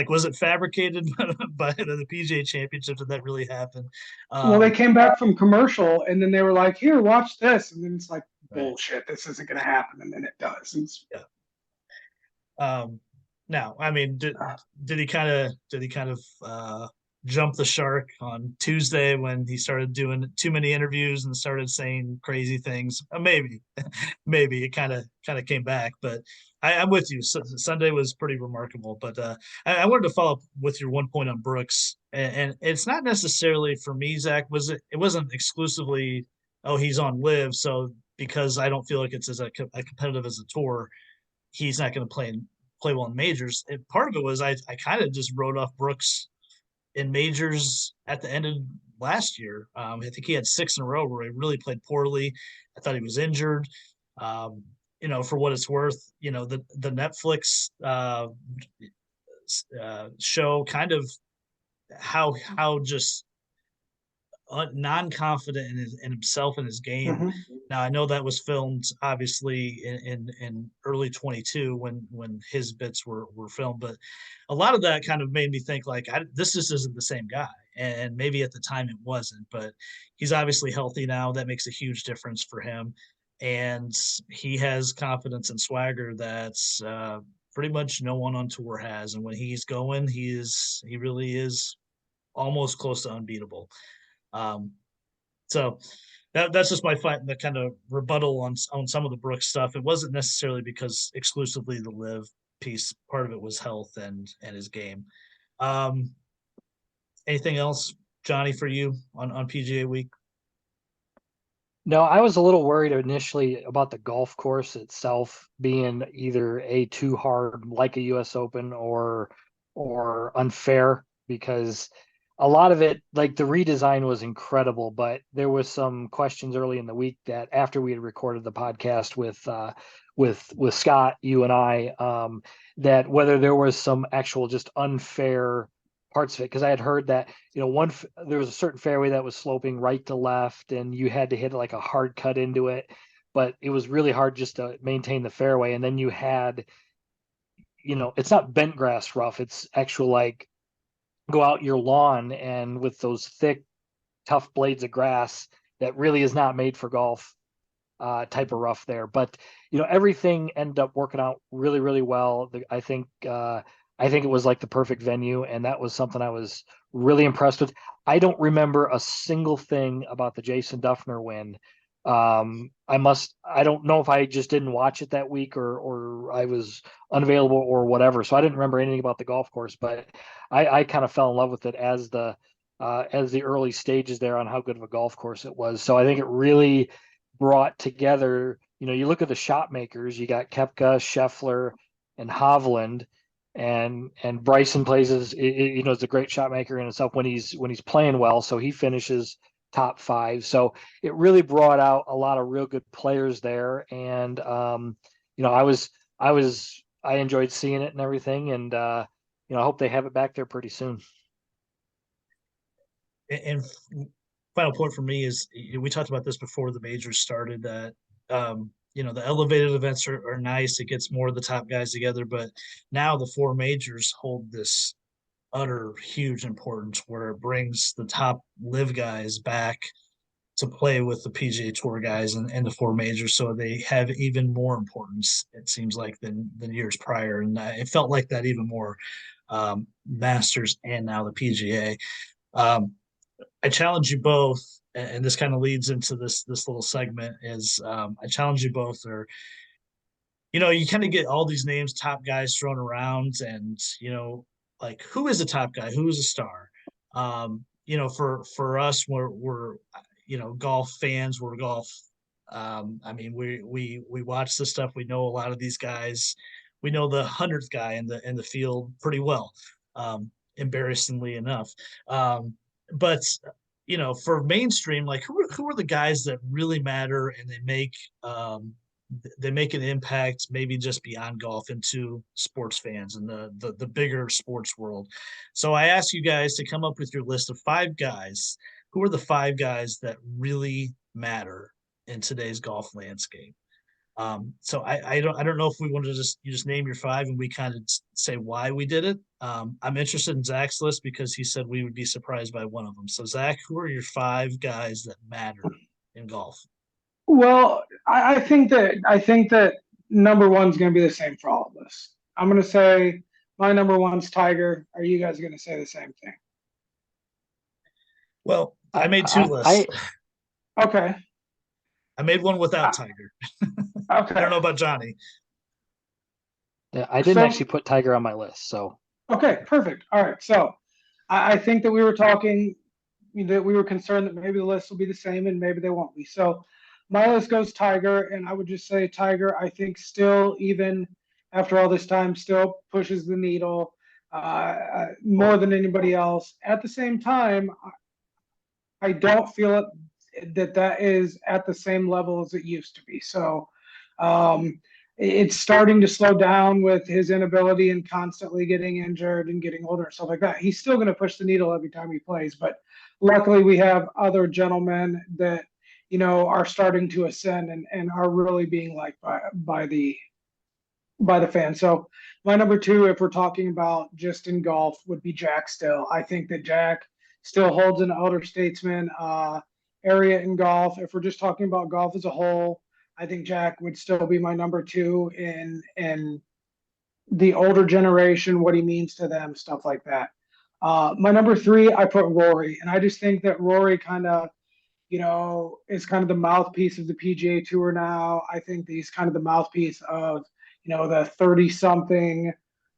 was it fabricated by the PGA Championship? Did that really happen?
Well, they came back from commercial and then they were like, "Here, watch this," and then it's like,
Right.
bullshit. This isn't going to happen, and then it does.
Yeah. Now, I mean, did he kind of jump the shark on Tuesday when he started doing too many interviews and started saying crazy things? Maybe, maybe it kind of came back, but I'm with you. Sunday was pretty remarkable, but I wanted to follow up with your one point on Brooks, and it's not necessarily for me, Zach. It wasn't exclusively, oh, he's on live, so because I don't feel like it's as a competitive as a tour, he's not going to play well in majors. And part of it was I kind of just wrote off Brooks in majors at the end of last year. I think he had 6 in a row where he really played poorly. I thought he was injured. For what it's worth, the Netflix show kind of how just non-confident in himself and his game.
Mm-hmm.
Now I know that was filmed obviously in early 22 when his bits were filmed, but a lot of that kind of made me think like this just isn't the same guy, and maybe at the time it wasn't, but he's obviously healthy now. That makes a huge difference for him, and he has confidence and swagger that's pretty much no one on tour has, and when he's going, he really is almost close to unbeatable. So that's just my the kind of rebuttal on some of the Brooks stuff. It wasn't necessarily because exclusively the live piece. Part of it was health and his game. Anything else, Johnny, for you on PGA Week?
No, I was a little worried initially about the golf course itself being either too hard like a US Open or unfair, because a lot of it, like the redesign was incredible, but there was some questions early in the week that after we had recorded the podcast with Scott, you and I, that whether there was some actual just unfair parts of it, because I had heard that there was a certain fairway that was sloping right to left and you had to hit like a hard cut into it, but it was really hard just to maintain the fairway. And then you had it's not bent grass rough, it's actual like go out your lawn and with those thick tough blades of grass that really is not made for golf type of rough there. But everything ended up working out really, really well. I think it was like the perfect venue, and that was something I was really impressed with. I don't remember a single thing about the Jason Duffner win. I don't know if I just didn't watch it that week or I was unavailable or whatever. So I didn't remember anything about the golf course, but I kind of fell in love with it as the as the early stages there on how good of a golf course it was. So I think it really brought together, you look at the shot makers, you got Koepka, Scheffler, and Hovland, and Bryson plays is a great shot maker in itself when he's playing well. So he finishes top 5. So it really brought out a lot of real good players there. And I enjoyed seeing it and everything. And I hope they have it back there pretty soon.
And final point for me is, we talked about this before the majors started, that the elevated events are nice. It gets more of the top guys together, but now the 4 majors hold this utter huge importance, where it brings the top live guys back to play with the PGA Tour guys and the 4 majors, so they have even more importance, it seems like, than years prior. And it felt like that even more, Masters and now the PGA. I challenge you both, and this kind of leads into this little segment, is I challenge you both, or you kind of get all these names, top guys thrown around, and like, who is a top guy, who is a star? For us, we're golf fans, we're golf. I mean, we watch this stuff. We know a lot of these guys. We know the 100th guy in the field pretty well, embarrassingly enough. But for mainstream, like, who are the guys that really matter, and they make an impact, maybe just beyond golf, into sports fans and the bigger sports world. So I asked you guys to come up with your list of 5 guys. Who are the 5 guys that really matter in today's golf landscape? So I don't know if we want to just name your 5 and we kind of say why we did it. I'm interested in Zach's list because he said we would be surprised by one of them. So Zach, who are your 5 guys that matter in golf?
Well, I think that number one's going to be the same for all of us. I'm going to say my number one's Tiger. Are you guys going to say the same thing?
Well, I made 2 lists.
Okay.
I made one without Tiger.
Okay.
I don't know about Johnny.
Yeah, I didn't actually put Tiger on my list. So.
Okay, perfect. All right. So I think that we were talking, that we were concerned that maybe the list will be the same and maybe they won't be. So my list goes Tiger, and I would just say Tiger, I think, still, even after all this time, still pushes the needle more than anybody else. At the same time, I don't feel that is at the same level as it used to be. So it's starting to slow down with his inability and constantly getting injured and getting older and stuff like that. He's still going to push the needle every time he plays, but luckily we have other gentlemen that are starting to ascend and are really being liked by the fans. So my number 2, if we're talking about just in golf, would be Jack Still. I think that Jack still holds an elder statesman area in golf. If we're just talking about golf as a whole, I think Jack would still be my number 2 in the older generation, what he means to them, stuff like that. My number 3, I put Rory, and I just think that Rory kind of, is kind of the mouthpiece of the PGA Tour now. I think he's kind of the mouthpiece of, the 30-something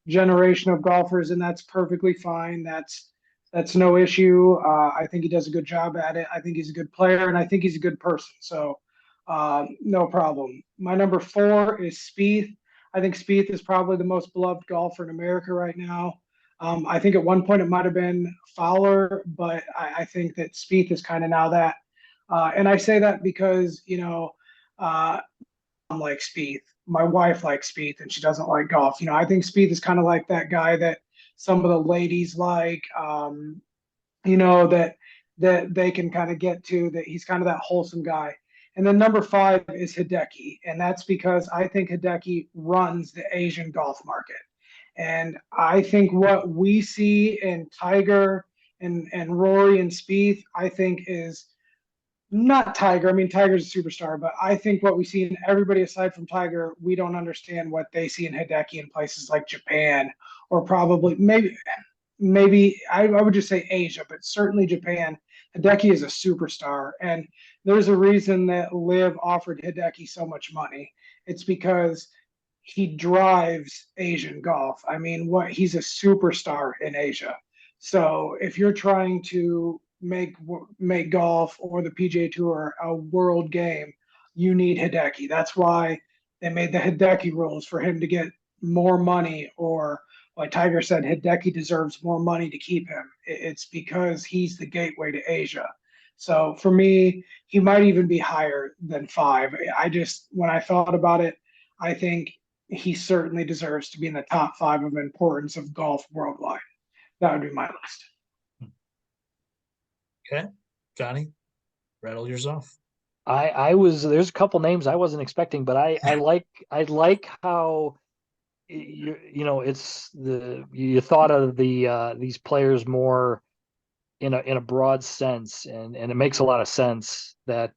generation of golfers, and that's perfectly fine. That's no issue. I think he does a good job at it. I think he's a good player, and I think he's a good person. So no problem. My number 4 is Spieth. I think Spieth is probably the most beloved golfer in America right now. I think at one point it might have been Fowler, but I think that Spieth is kind of now that. And I say that because, I'm like Spieth. My wife likes Spieth, and she doesn't like golf. I think Spieth is kind of like that guy that some of the ladies like, that they can kind of get to, that he's kind of that wholesome guy. And then number 5 is Hideki, and that's because I think Hideki runs the Asian golf market. And I think what we see in Tiger and Rory and Spieth, I think is not Tiger. I mean, Tiger's a superstar, but I think what we see in everybody aside from Tiger, we don't understand what they see in Hideki in places like Japan, or probably maybe I would just say Asia, but certainly Japan. Hideki is a superstar, and there's a reason that Liv offered Hideki so much money. It's because he drives Asian golf. I mean, he's a superstar in Asia. So if you're trying to make golf or the PGA Tour a world game, you need Hideki. That's why they made the Hideki rules for him to get more money, or like Tiger said, Hideki deserves more money to keep him. It's because he's the gateway to Asia. So for me, he might even be higher than 5. When I thought about it, I think he certainly deserves to be in the top 5 of importance of golf worldwide. That would be my list.
Okay, Johnny, rattle yours off.
There's a couple names I wasn't expecting, but I like how you thought of these players more in a broad sense, and it makes a lot of sense that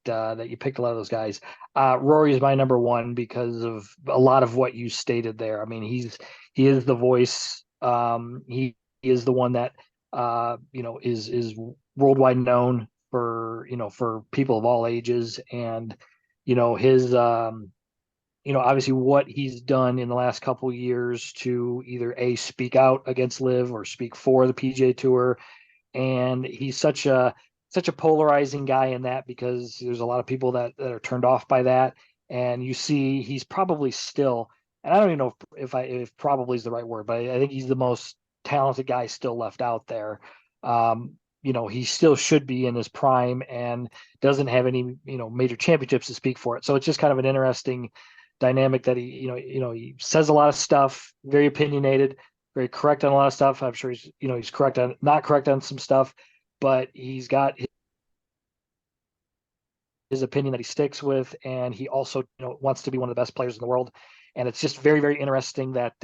you picked a lot of those guys. Rory is my number one because of a lot of what you stated there. I mean, he is the voice. He is the one that is worldwide known for people of all ages, and his obviously what he's done in the last couple of years to either speak out against Live or speak for the PGA Tour. And he's such a polarizing guy in that, because there's a lot of people that are turned off by that. And you see he's probably still, and I don't even know if probably is the right word, but I think he's the most talented guy still left out there. He still should be in his prime and doesn't have any major championships to speak for it. So it's just kind of an interesting dynamic that he says a lot of stuff, very opinionated, very correct on a lot of stuff. I'm sure he's correct on not correct on some stuff, but he's got his opinion that he sticks with, and he also wants to be one of the best players in the world. And it's just very, very interesting that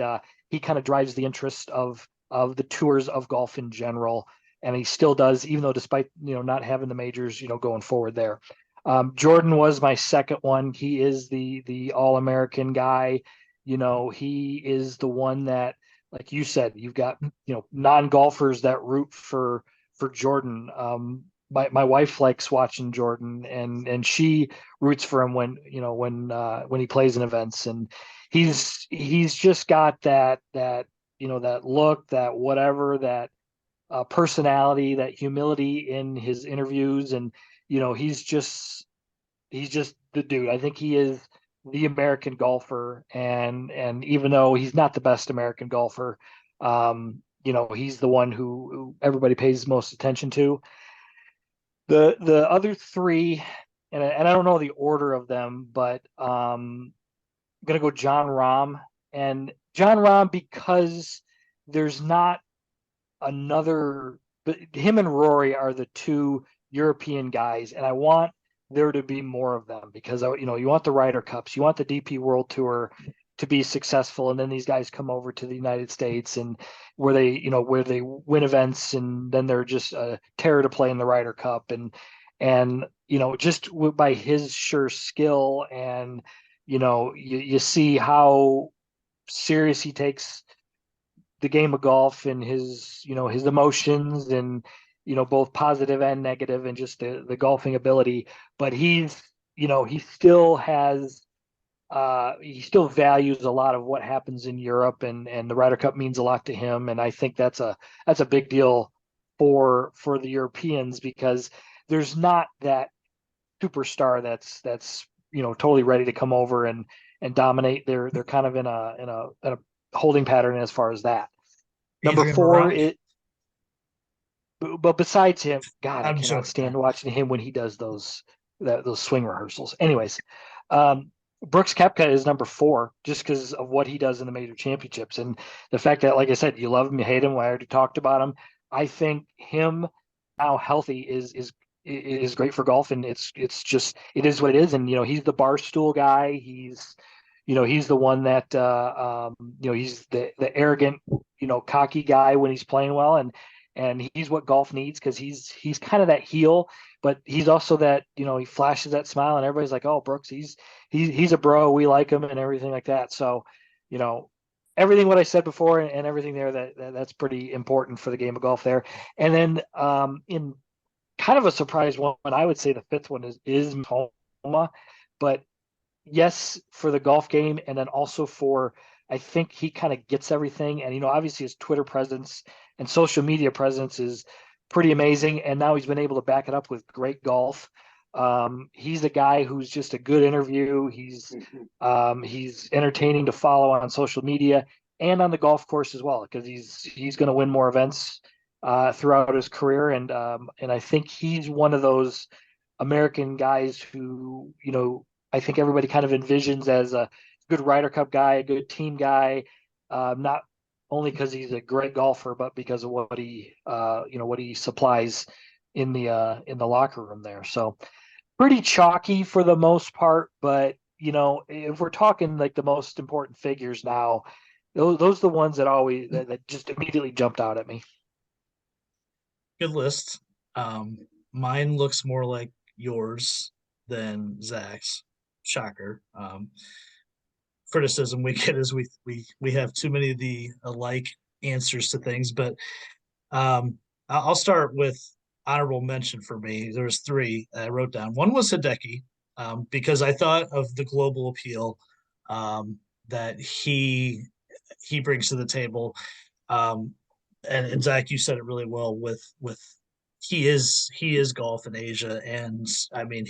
he kind of drives the interest of the tours of golf in general, and he still does, even though despite not having the majors going forward there. Jordan was my second one. He is the All-American guy. He is the one that, like you said, you've got non-golfers that root for Jordan. My wife likes watching Jordan, and she roots for him when he plays in events, and he's just got that that look, that whatever, that personality, that humility in his interviews, and he's just the dude. I think he is the American golfer, and even though he's not the best American golfer, he's the one who everybody pays most attention to. The other three, and I don't know the order of them, but I'm gonna go John Rahm. And John Rahm, because there's not another, but him and Rory are the two European guys, and I want there to be more of them, because you want the Ryder Cups, you want the DP World Tour to be successful, and then these guys come over to the United States, and where they win events, and then they're just a terror to play in the Ryder Cup, and just by his sure skill, and you see how serious he takes the game of golf, and his emotions, and both positive and negative, and just the golfing ability. But he still has he still values a lot of what happens in Europe, and the Ryder Cup means a lot to him, and I think that's a big deal for the Europeans, because there's not that superstar that's totally ready to come over and dominate. They're kind of in a holding pattern as far as that. Number
Adrian
4
Moran?
but besides him, God, I
I'm
cannot
joking.
stand watching him when he does those swing rehearsals. Anyways, Brooks Koepka is number 4, just because of what he does in the major championships, and the fact that, like I said, you love him, you hate him. I already talked about him. I think him now healthy is great for golf, and it's just, it is what it is. And he's the bar stool guy. He's the one that he's the arrogant, cocky guy when he's playing well, and he's what golf needs, because he's kind of that heel, but he's also that, he flashes that smile, and everybody's like, oh, Brooks, he's a bro, we like him, and everything like that. So everything what I said before, and everything there, that's pretty important for the game of golf there. And then in kind of a surprise one, I would say the 5th one is Homa, but yes, for the golf game, and then also for, I think he kind of gets everything, and obviously his Twitter presence and social media presence is pretty amazing. And now he's been able to back it up with great golf. He's a guy who's just a good interview. He's entertaining to follow on social media and on the golf course as well, because he's going to win more events throughout his career. And I think he's one of those American guys who, I think everybody kind of envisions as a good Ryder Cup guy, a good team guy, not only because he's a great golfer, but because of what he supplies in the locker room there. So pretty chalky for the most part, but if we're talking like the most important figures now, those are the ones that just immediately jumped out at me.
Good list. Mine looks more like yours than Zach's. Shocker. Criticism we get is we have too many of the alike answers to things, but I'll start with honorable mention for me. There's three I wrote down. One was Hideki, because I thought of the global appeal that he brings to the table. And Zach, you said it really well with he is golf in Asia, and I mean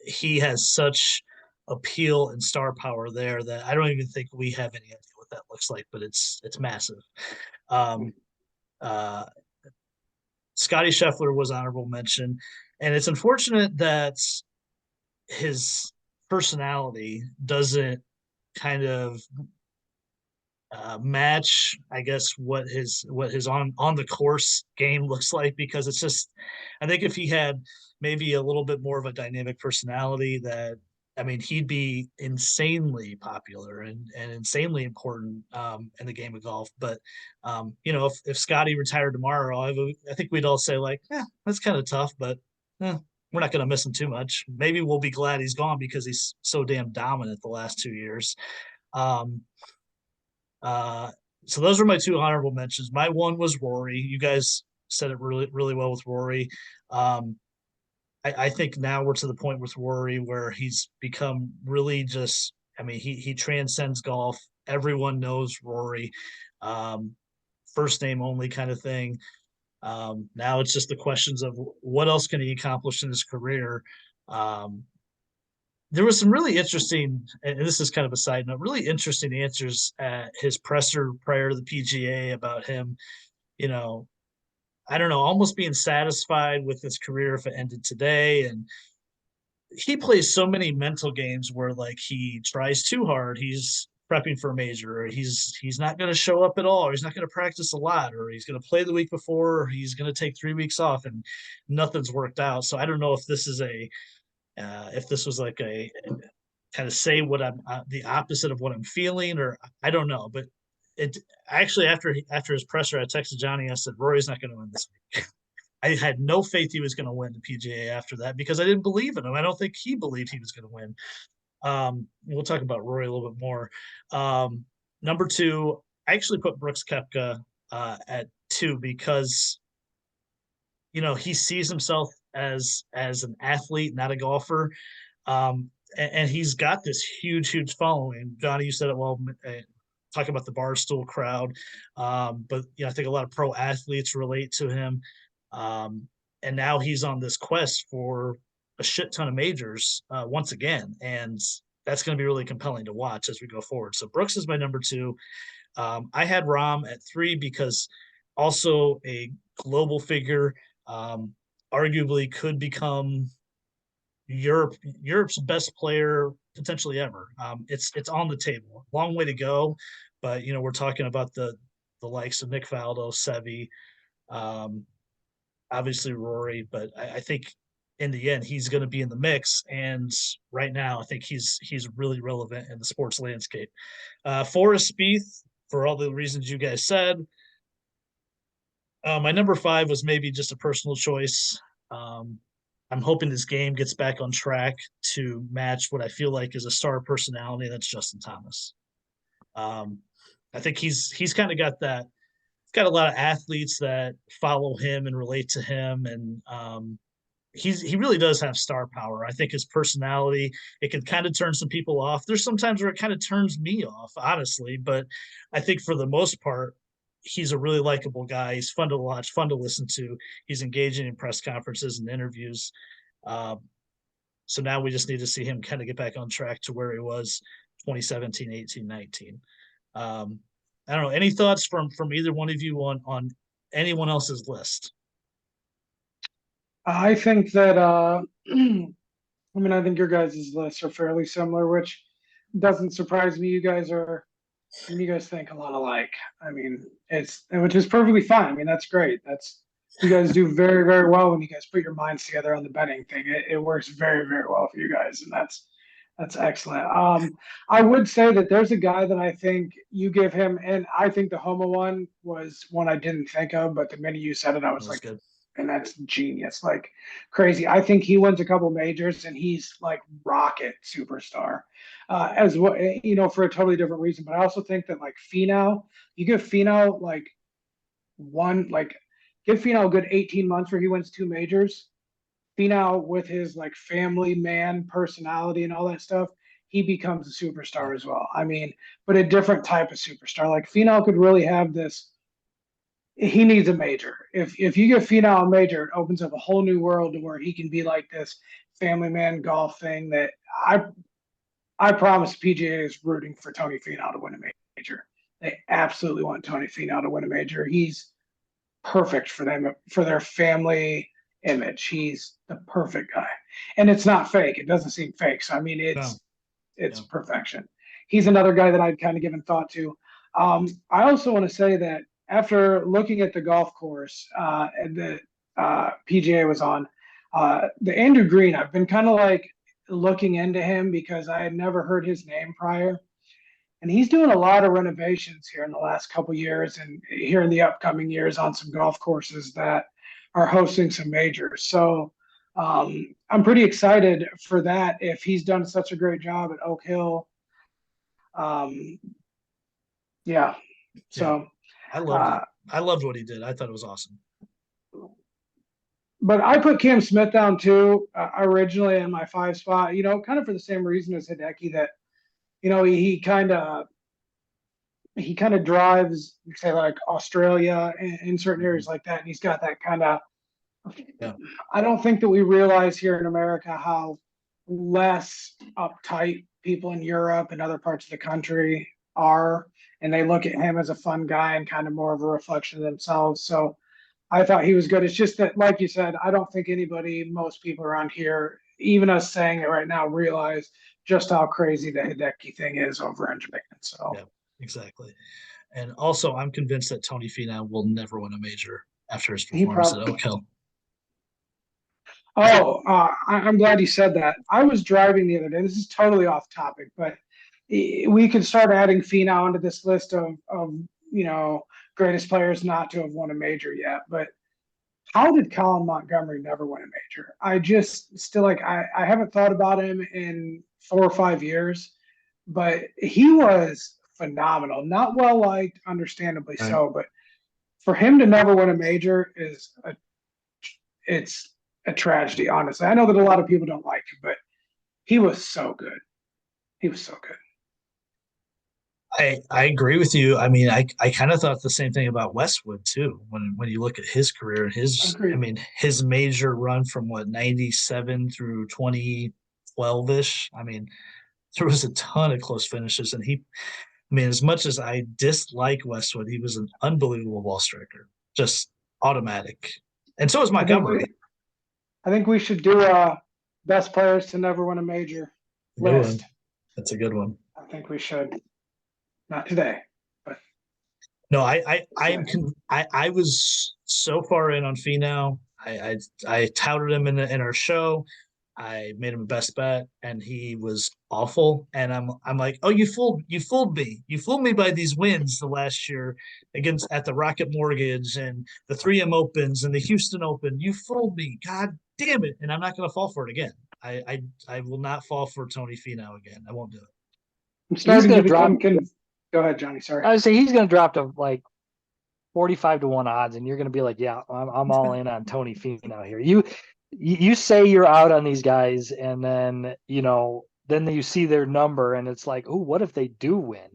he has such appeal and star power there that I don't even think we have any idea what that looks like, but it's massive. Uh, Scotty Scheffler was honorable mention, and it's unfortunate that his personality doesn't kind of match, I guess, what his on the course game looks like, because it's just, I think if he had maybe a little bit more of a dynamic personality, that I mean he'd be insanely popular and insanely important in the game of golf. But if Scotty retired tomorrow, I think we'd all say like, yeah, that's kind of tough, but we're not going to miss him too much. Maybe we'll be glad he's gone because he's so damn dominant the last 2 years. Um, uh, so those were my two honorable mentions. My one was Rory. You guys said it really, really well with Rory. I think now we're to the point with Rory where he's become really just, I mean, he transcends golf. Everyone knows Rory. First name only kind of thing. Now it's just the questions of what else can he accomplish in his career. There was some really interesting, and this is kind of a side note, really interesting answers at his presser prior to the PGA about him, I don't know, almost being satisfied with his career if it ended today. And he plays so many mental games where like he tries too hard. He's prepping for a major, or he's not going to show up at all, or he's not going to practice a lot, or he's going to play the week before, or he's going to take 3 weeks off, and nothing's worked out. So I don't know if this is if this was like a kind of say what I'm the opposite of what I'm feeling, or I don't know. But it actually, after his presser, I texted Johnny. I said Rory's not going to win this week. I had no faith he was going to win the PGA after that because I didn't believe in him. I don't think he believed he was going to win. We'll talk about Rory a little bit more. Number two, I actually put Brooks Koepka at 2 because he sees himself as an athlete, not a golfer. And he's got this huge following. Johnny, you said it well, talking about the Barstool crowd. But I think a lot of pro athletes relate to him. And now he's on this quest for a shit ton of majors once again. And that's going to be really compelling to watch as we go forward. So Brooks is my number 2. I had Rahm at 3 because also a global figure, arguably could become Europe's best player potentially ever. It's on the table. Long way to go, but we're talking about the likes of Nick Faldo, Seve, obviously Rory, but I think in the end he's going to be in the mix. And right now, I think he's really relevant in the sports landscape. Forrest Spieth, for all the reasons you guys said. My number 5 was maybe just a personal choice. I'm hoping this game gets back on track to match what I feel like is a star personality. That's Justin Thomas. I think he's kind of got that. He's got a lot of athletes that follow him and relate to him, and he really does have star power. I think his personality, it can kind of turn some people off. There's sometimes where it kind of turns me off, honestly, but I think for the most part, he's a really likable guy. He's fun to watch, fun to listen to. He's engaging in press conferences and interviews. So now we just need to see him kind of get back on track to where he was 2017, 18, 19. I don't know. Any thoughts from either one of you on anyone else's list?
I think that I mean, I think your guys' lists are fairly similar, which doesn't surprise me. You guys are, I mean, you guys think a lot alike. I mean, which is perfectly fine. I mean, that's great. You guys do very, very well when you guys put your minds together on the betting thing. It works very, very well for you guys, and that's excellent. I would say that there's a guy that I think you give him, and I think the Homa one was one I didn't think of, but the minute you said it, I was like,
good.
And that's genius, like crazy. I think he wins a couple majors and he's like rocket superstar, as well, for a totally different reason. But I also think that like Finau, you give Finau give Finau a good 18 months where he wins two majors. Finau with his like family man personality and all that stuff, he becomes a superstar as well. I mean, but a different type of superstar. Like Finau could really have this. He needs a major. If you give Finau a major, it opens up a whole new world to where he can be like this family man golf thing that I promise PGA is rooting for Tony Finau to win a major. They absolutely want Tony Finau to win a major. He's perfect for them, for their family image. He's the perfect guy. And it's not fake. It doesn't seem fake. So I mean it's perfection. He's another guy that I'd kind of given thought to. I also want to say that after looking at the golf course that PGA was on, the Andrew Green, I've been kind of like looking into him because I had never heard his name prior. And he's doing a lot of renovations here in the last couple of years and here in the upcoming years on some golf courses that are hosting some majors. So I'm pretty excited for that if he's done such a great job at Oak Hill. Yeah. So
I loved it. I loved what he did. I thought it was awesome.
But I put Cam Smith down too, originally in my 5 spot, kind of for the same reason as Hideki, that, he kind of drives, say, like Australia in certain areas like that. And he's got that kind of, I don't think that we realize here in America how less uptight people in Europe and other parts of the country are. And they look at him as a fun guy and kind of more of a reflection of themselves. So I thought he was good. It's just that, like you said, I don't think most people around here, even us saying it right now, realize just how crazy the Hideki thing is over in Japan. So
yeah, exactly. And also, I'm convinced that Tony Finau will never win a major after his performance at Oak Hill.
Oh, I'm glad you said that. I was driving the other day. This is totally off topic, but we could start adding Finau into this list of greatest players not to have won a major yet. But how did Colin Montgomery never win a major? I just still I haven't thought about him in 4 or 5 years, but he was phenomenal. Not well liked, understandably so, but for him to never win a major it's a tragedy, honestly. I know that a lot of people don't like him, but he was so good. He was so good.
I agree with you. I mean, I kind of thought the same thing about Westwood too. When you look at his career, his major run from 97 through 2012-ish. I mean, there was a ton of close finishes, and as much as I dislike Westwood, he was an unbelievable ball striker, just automatic. And so is Montgomery.
I think we should do best players to never win a major list.
That's a good one.
I think we should. Not today, but
no, I was so far in on Finau. I touted him in our show. I made him a best bet, and he was awful. And I'm like, oh, you fooled me. You fooled me by these wins the last year at the Rocket Mortgage and the 3M Opens and the Houston Open. You fooled me. God damn it. And I'm not going to fall for it again. I will not fall for Tony Finau again. I won't do it.
I'm starting to become Go ahead, Johnny. Sorry.
I would say he's going to drop to like 45 to 1 odds, and you're going to be like, yeah, I'm all in on Tony Finau here. You say you're out on these guys, and then then you see their number, and it's like, oh, what if they do win?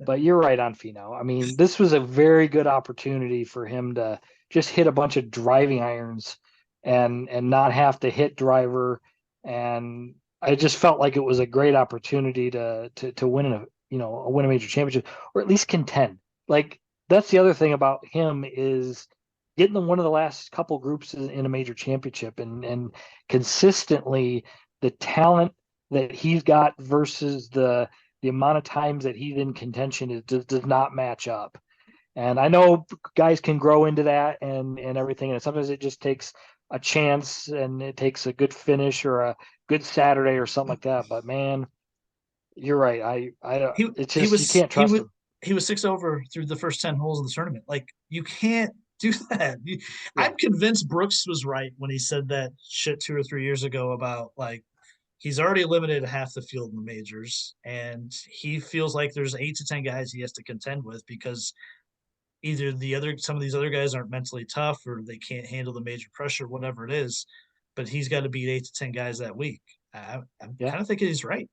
But you're right on Finau. I mean, this was a very good opportunity for him to just hit a bunch of driving irons and not have to hit driver. And I just felt like it was a great opportunity to win win a major championship, or at least contend. Like, that's the other thing about him, is getting one of the last couple groups in a major championship, and consistently the talent that he's got versus the amount of times that he's in contention does not match up. And I know guys can grow into that and everything, and sometimes it just takes a chance, and it takes a good finish or a good Saturday or something like that. But man, you're right.
He
it's
he
just, you
was
can't trust him.
he was 6 over through the first 10 holes of the tournament. Like, you can't do that.
Yeah.
I'm convinced Brooks was right when he said that shit 2 or 3 years ago about, like, he's already eliminated half the field in the majors, and he feels like there's 8 to 10 guys he has to contend with because either some of these other guys aren't mentally tough, or they can't handle the major pressure, whatever it is. But he's got to beat 8 to 10 guys that week. I'm
Yeah.
kind of thinking he's right.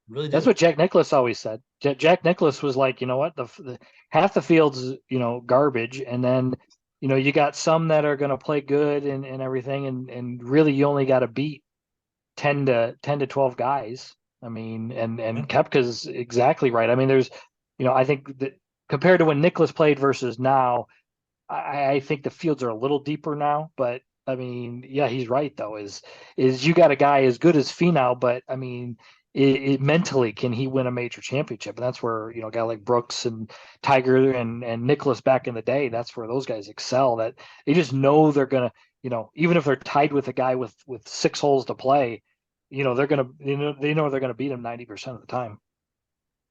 Really
That's
do.
what Jack Nicklaus always said. Jack Nicklaus was like, you know what, the half the field's garbage, and then you got some that are going to play good and everything, and really you only got to beat 10 to 12 guys. I mean, and
Yeah.
Koepka's exactly right. I mean, there's, I think that compared to when Nicklaus played versus now, I think the fields are a little deeper now. But I mean, yeah, he's right though. Is you got a guy as good as Finau, but I mean, mentally, can he win a major championship? And that's where a guy like Brooks and Tiger and Nicklaus back in the day, that's where those guys excel. That they just know they're gonna, even if they're tied with a guy with 6 holes to play, they're gonna, they know they're gonna beat him 90% of the time.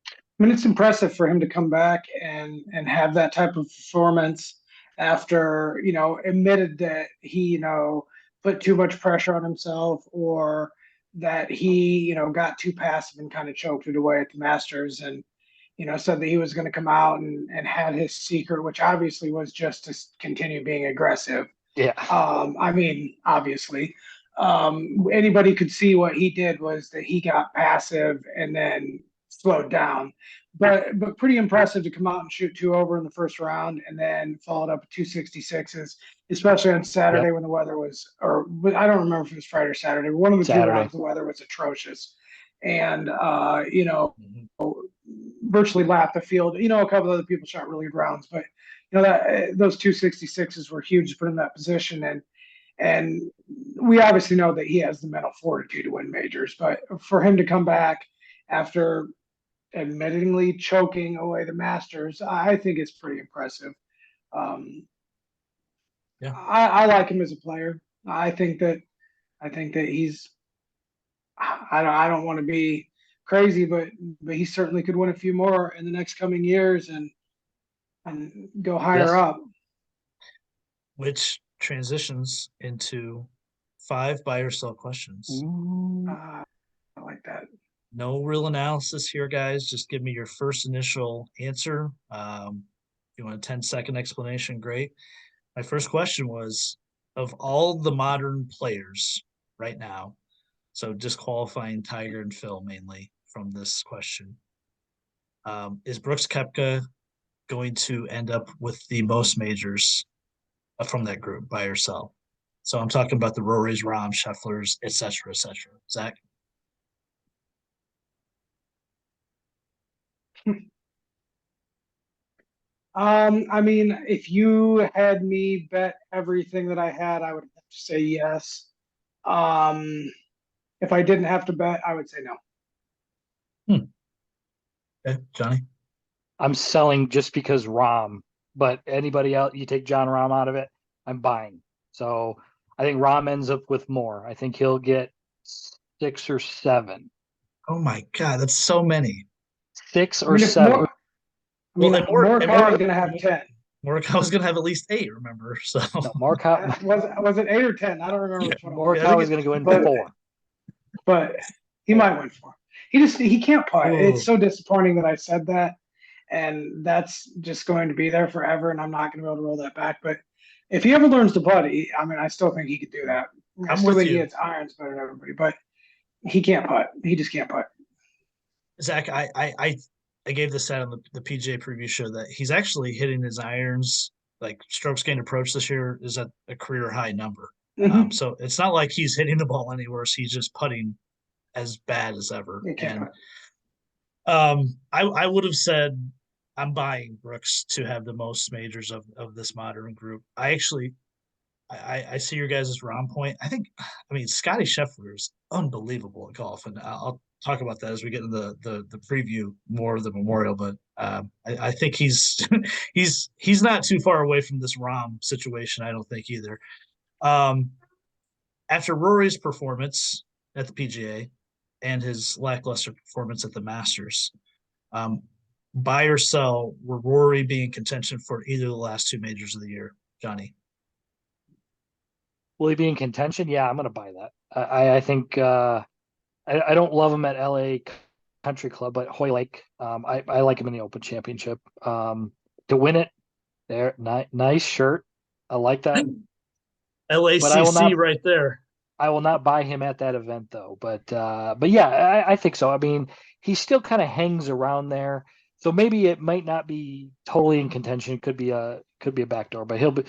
I mean, it's impressive for him to come back and have that type of performance after, admitted that he, put too much pressure on himself, or that he, got too passive and kind of choked it away at the Masters, and, said that he was going to come out and had his secret, which obviously was just to continue being aggressive.
Yeah.
I mean, obviously, anybody could see what he did was that he got passive and then slowed down. But pretty impressive to come out and shoot 2 over in the first round, and then followed up with 266s, especially on Saturday when the weather was, or I don't remember if it was Friday or Saturday, but one of the two rounds the weather was atrocious. And virtually lapped the field. A couple of other people shot really good rounds, but that those 266s were huge to put in that position. And we obviously know that he has the mental fortitude to win majors, but for him to come back after admittingly choking away the Masters, I think it's pretty impressive.
Yeah,
I like him as a player. I think that he's. I don't want to be crazy, but he certainly could win a few more in the next coming years and go higher up.
Which transitions into 5 buy or sell questions.
I like that.
No real analysis here, guys. Just give me your first initial answer. If you want a 10-second explanation, great. My first question was, of all the modern players right now, so disqualifying Tiger and Phil mainly from this question, is Brooks Koepka going to end up with the most majors from that group, buy or sell? So I'm talking about the Rorys, Rahm, Schefflers, et cetera, et cetera. Zach?
I mean, if you had me bet everything that I had, I would have to say yes. If I didn't have to bet, I would say no.
Okay, Johnny?
I'm selling just because Rahm, but anybody else, you take John Rahm out of it, I'm buying. So I think Rahm ends up with more. I think he'll get 6 or 7.
Oh my God, that's so many.
6 or 7.
Morikawa is going to have 10.
Morikawa was going to have at least 8, remember? So
No, Morikawa
was it 8 or 10? I don't remember which one.
Morikawa is going to go in 4.
But he might win 4. He can't putt.
Ooh.
It's so disappointing that I said that, and that's just going to be there forever, and I'm not going to be able to roll that back. But if he ever learns to putt, I still think he could do that. I still think he hits irons better than everybody, but he can't putt. He just can't putt.
Zach, I I gave this stat on the PGA preview show that he's actually hitting his irons, like strokes gained approach this year is at a career high number. So it's not like he's hitting the ball any worse. He's just putting as bad as ever. And I would have said I'm buying Brooks to have the most majors of this modern group. I see your guys' Ron point. I mean, Scotty Scheffler is unbelievable at golf, and I'll talk about that as we get into the preview more of the Memorial. But I think he's he's not too far away from this Rom situation. I don't think either. After Rory's performance at the PGA and his lackluster performance at the Masters, buy or sell, will Rory be in contention for either of the last two majors of the year, Johnny?
Will he be in contention? Yeah, I'm going to buy that. I think I don't love him at LA Country Club, but Hoylake, I like him in the Open Championship. To win it, there, nice shirt. I like that.
LACC right there.
I will not buy him at that event though. But yeah, I think so. I mean, he still kind of hangs around there. So maybe it might not be totally in contention. It could be a backdoor, but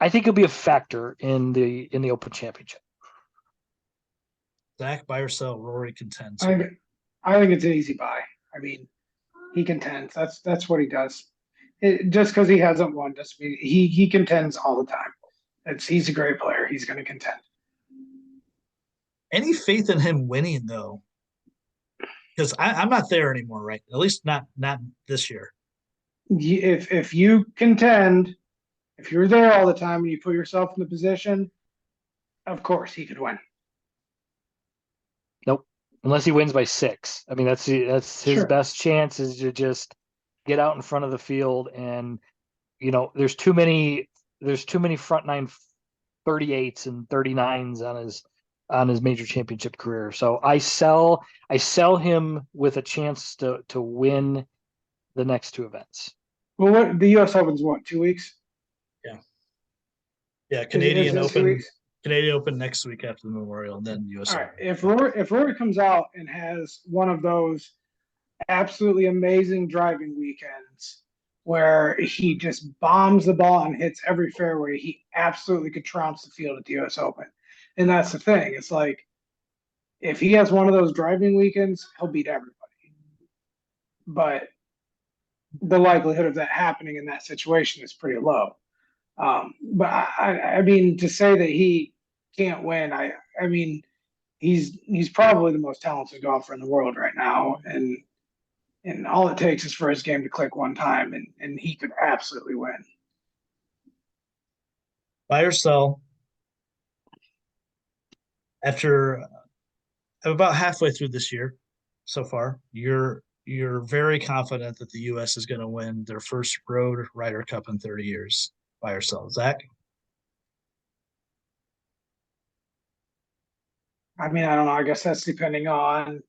I think he'll be a factor in the Open Championship.
Zach, buy or sell, Rory contends.
I think it's an easy buy. I mean, he contends. That's what he does. Just because he hasn't won doesn't mean he contends all the time. He's a great player. He's going to contend.
Any faith in him winning though? Because I'm not there anymore, right? At least not this year.
If you contend, if you're there all the time and you put yourself in the position, of course he could win.
Nope, unless he wins by 6. I mean, that's his best chance is to just get out in front of the field, and there's too many front nine 38s and 39s on his major championship career. So I sell him with a chance to win the next 2 events.
Well, what the U.S. Open's 2 weeks?
Yeah, Canadian Open next week after the Memorial, and then US Open.
If Rory comes out and has one of those absolutely amazing driving weekends where he just bombs the ball and hits every fairway, he absolutely could trounce the field at the US Open. And that's the thing. It's like if he has one of those driving weekends, he'll beat everybody. But the likelihood of that happening in that situation is pretty low. But I mean, to say that he can't win, I mean, he's probably the most talented golfer in the world right now, and all it takes is for his game to click one time, and he could absolutely win.
Buy or sell. After about halfway through this year, so far, you're very confident that the U.S. is going to win their first road Ryder Cup in 30 years. Buy or sell, Zach?
I mean, I don't know. I guess that's depending on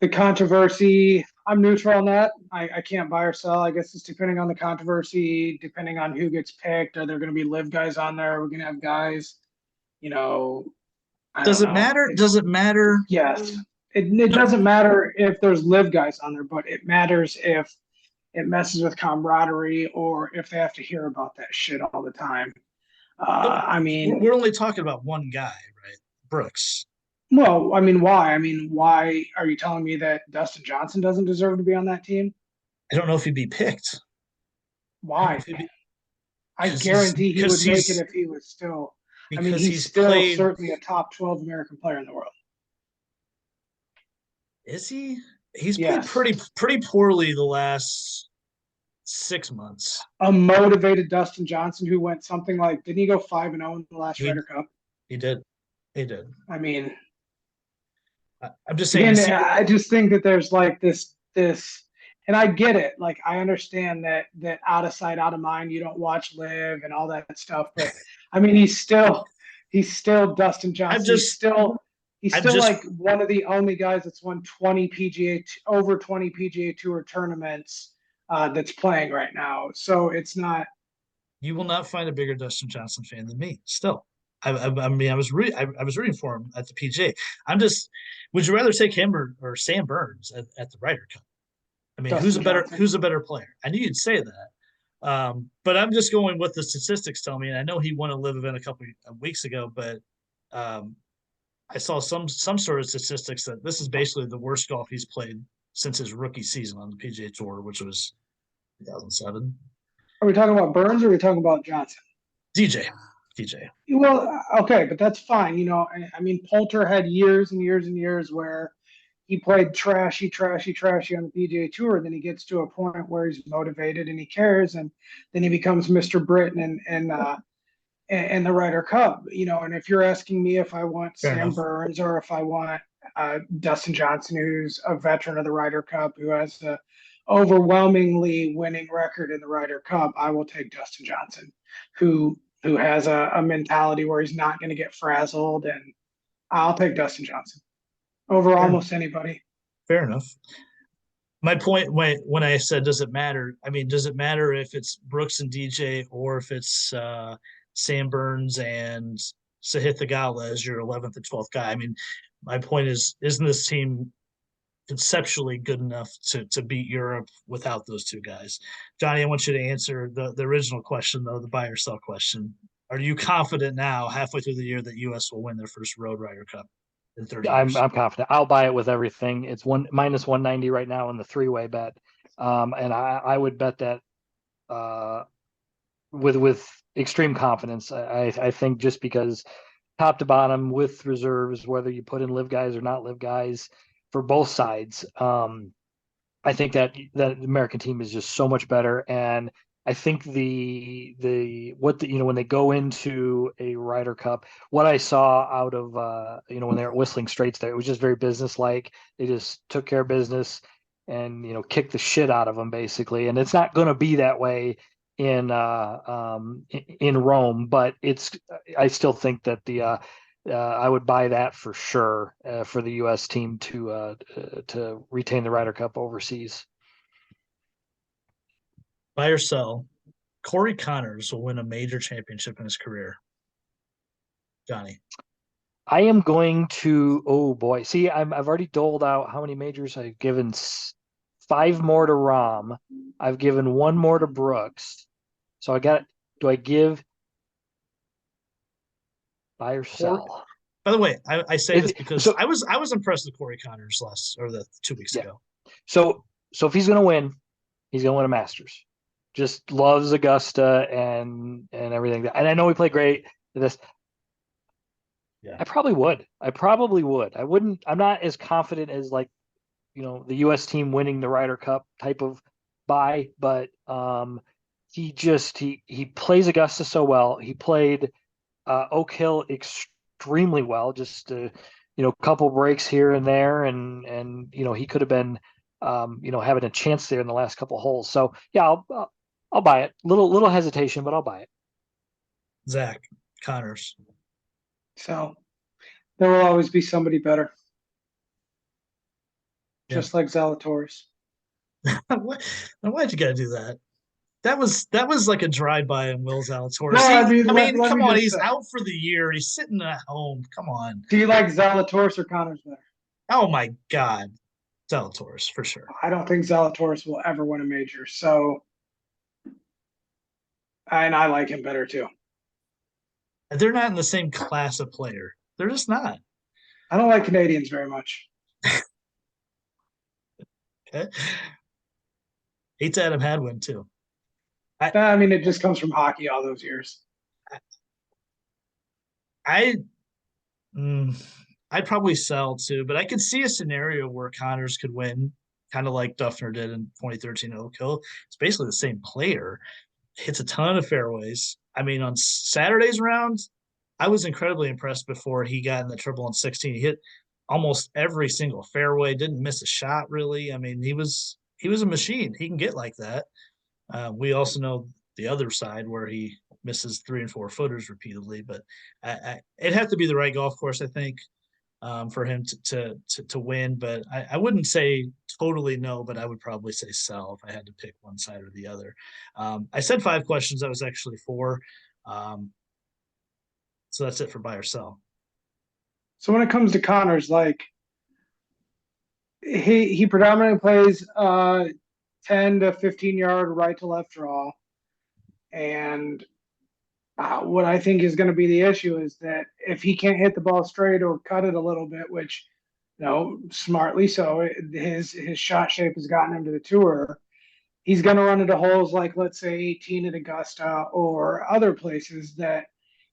the controversy. I'm neutral on that. I can't buy or sell. I guess it's depending on the controversy, depending on who gets picked. Are there going to be live guys on there? We're going to have guys,
Does it matter? Does it matter?
Yes. It doesn't matter if there's live guys on there, but it matters if it messes with camaraderie or if they have to hear about that shit all the time. I mean,
we're only talking about one guy, right? Brooks.
Well, I mean, why? I mean, why are you telling me that Dustin Johnson doesn't deserve to be on that team?
I don't know if he'd be picked.
Why? I guarantee he would make it if he was still. I mean, he's still certainly a top 12 American player in the world.
Is he? He's played pretty poorly the last 6 months.
A motivated Dustin Johnson who went something like, didn't he go 5-0 in the last Ryder Cup?
He did.
I mean,
I'm just saying.
I just think that there's like this, and I get it. Like I understand that out of sight, out of mind. You don't watch live and all that stuff, but I mean, he's still Dustin Johnson. He's still like one of the only guys that's won over 20 PGA Tour tournaments that's playing right now. So it's not.
You will not find a bigger Dustin Johnson fan than me. Still, I mean, I was rooting for him at the PGA. Would you rather take him or Sam Burns at the Ryder Cup? I mean,
Dustin Johnson.
who's a better player? I knew you'd say that. But I'm just going what the statistics tell me. And I know he won a live event a couple of weeks ago, but um, I saw some sort of statistics that this is basically the worst golf he's played since his rookie season on the PGA Tour, which was 2007.
Are we talking about Burns or are we talking about Johnson?
DJ.
Well, okay, but that's fine. You know, I mean, Poulter had years and years and years where he played trashy on the PGA Tour. Then he gets to a point where he's motivated and he cares, and then he becomes Mr. Britain and the Ryder Cup. You know, and if you're asking me if I want
Fair
Sam
enough.
Burns or if I want Dustin Johnson, who's a veteran of the Ryder Cup, who has the overwhelmingly winning record in the Ryder Cup, I will take Dustin Johnson, who has a mentality where he's not going to get frazzled, and I'll take Dustin Johnson over almost anybody.
Fair enough. My point when I said does it matter? I mean, does it matter if it's Brooks and DJ or if it's Sam Burns and Sahith Theegala as your 11th and 12th guy? I mean, my point is, isn't this team conceptually good enough to beat Europe without those two guys? Johnny, I want you to answer the original question, though, the buy or sell question. Are you confident now, halfway through the year, that US will win their first Road Ryder Cup in 30 years?
I'm confident. I'll buy it with everything. It's minus 190 right now in the three-way bet. And I would bet that with extreme confidence. I think just because top to bottom with reserves, whether you put in live guys or not live guys for both sides, I think that the American team is just so much better. And I think when they go into a Ryder Cup, what I saw out of when they were at Whistling Straits there, it was just very business-like. They just took care of business and kicked the shit out of them basically. And it's not going to be that way in Rome, but I still think that I would buy that for sure for the U.S. team to retain the Ryder Cup overseas.
Buy or sell, Corey Connors will win a major championship in his career. Johnny.
I am going to, oh boy. See, I've already doled out how many majors I've given. 5 more to Rahm. I've given 1 more to Brooks. So do I give buy or sell?
By the way, I say this because I was impressed with Corey Connors 2 weeks ago.
So if he's going to win, he's going to win a Masters. Just loves Augusta and everything. And I know he played great at this. Yeah. I probably would. I wouldn't. I'm not as confident as the U.S. team winning the Ryder Cup type of buy, but he plays Augusta so well. He played Oak Hill extremely well. Just a couple breaks here and there, and he could have been having a chance there in the last couple holes. So yeah, I'll buy it. Little hesitation, but I'll buy it.
Zach Connors.
So there will always be somebody better. Just like Zalatoris.
Why'd you gotta do that? That was like a drive-by on Will Zalatoris.
No, I mean,
come on, he's out for the year. He's sitting at home. Come on.
Do you like Zalatoris or Connors better?
Oh my God, Zalatoris for sure.
I don't think Zalatoris will ever win a major. So, and I like him better too.
They're not in the same class of player. They're just not.
I don't like Canadians very much.
Okay. Hates Adam Hadwin too.
I mean, it just comes from hockey all those years.
I'd probably sell too, but I could see a scenario where Connors could win, kind of like Duffner did in 2013 at Oak Hill. It's basically the same player. Hits a ton of fairways. I mean, on Saturday's round, I was incredibly impressed before he got in the triple on 16. He hit almost every single fairway, didn't miss a shot really. I mean, he was a machine. He can get like that. We also know the other side where he misses 3 and 4 footers repeatedly, but it'd have to be the right golf course, I think, for him to win. But I wouldn't say totally no, but I would probably say sell if I had to pick one side or the other. I said 5 questions. That was actually 4. So that's it for buy or sell.
So when it comes to Connors, like he predominantly plays 10 to 15-yard right to left draw. And what I think is going to be the issue is that if he can't hit the ball straight or cut it a little bit, which, smartly so, his shot shape has gotten him to the tour. He's going to run into holes like, let's say, 18 at Augusta or other places that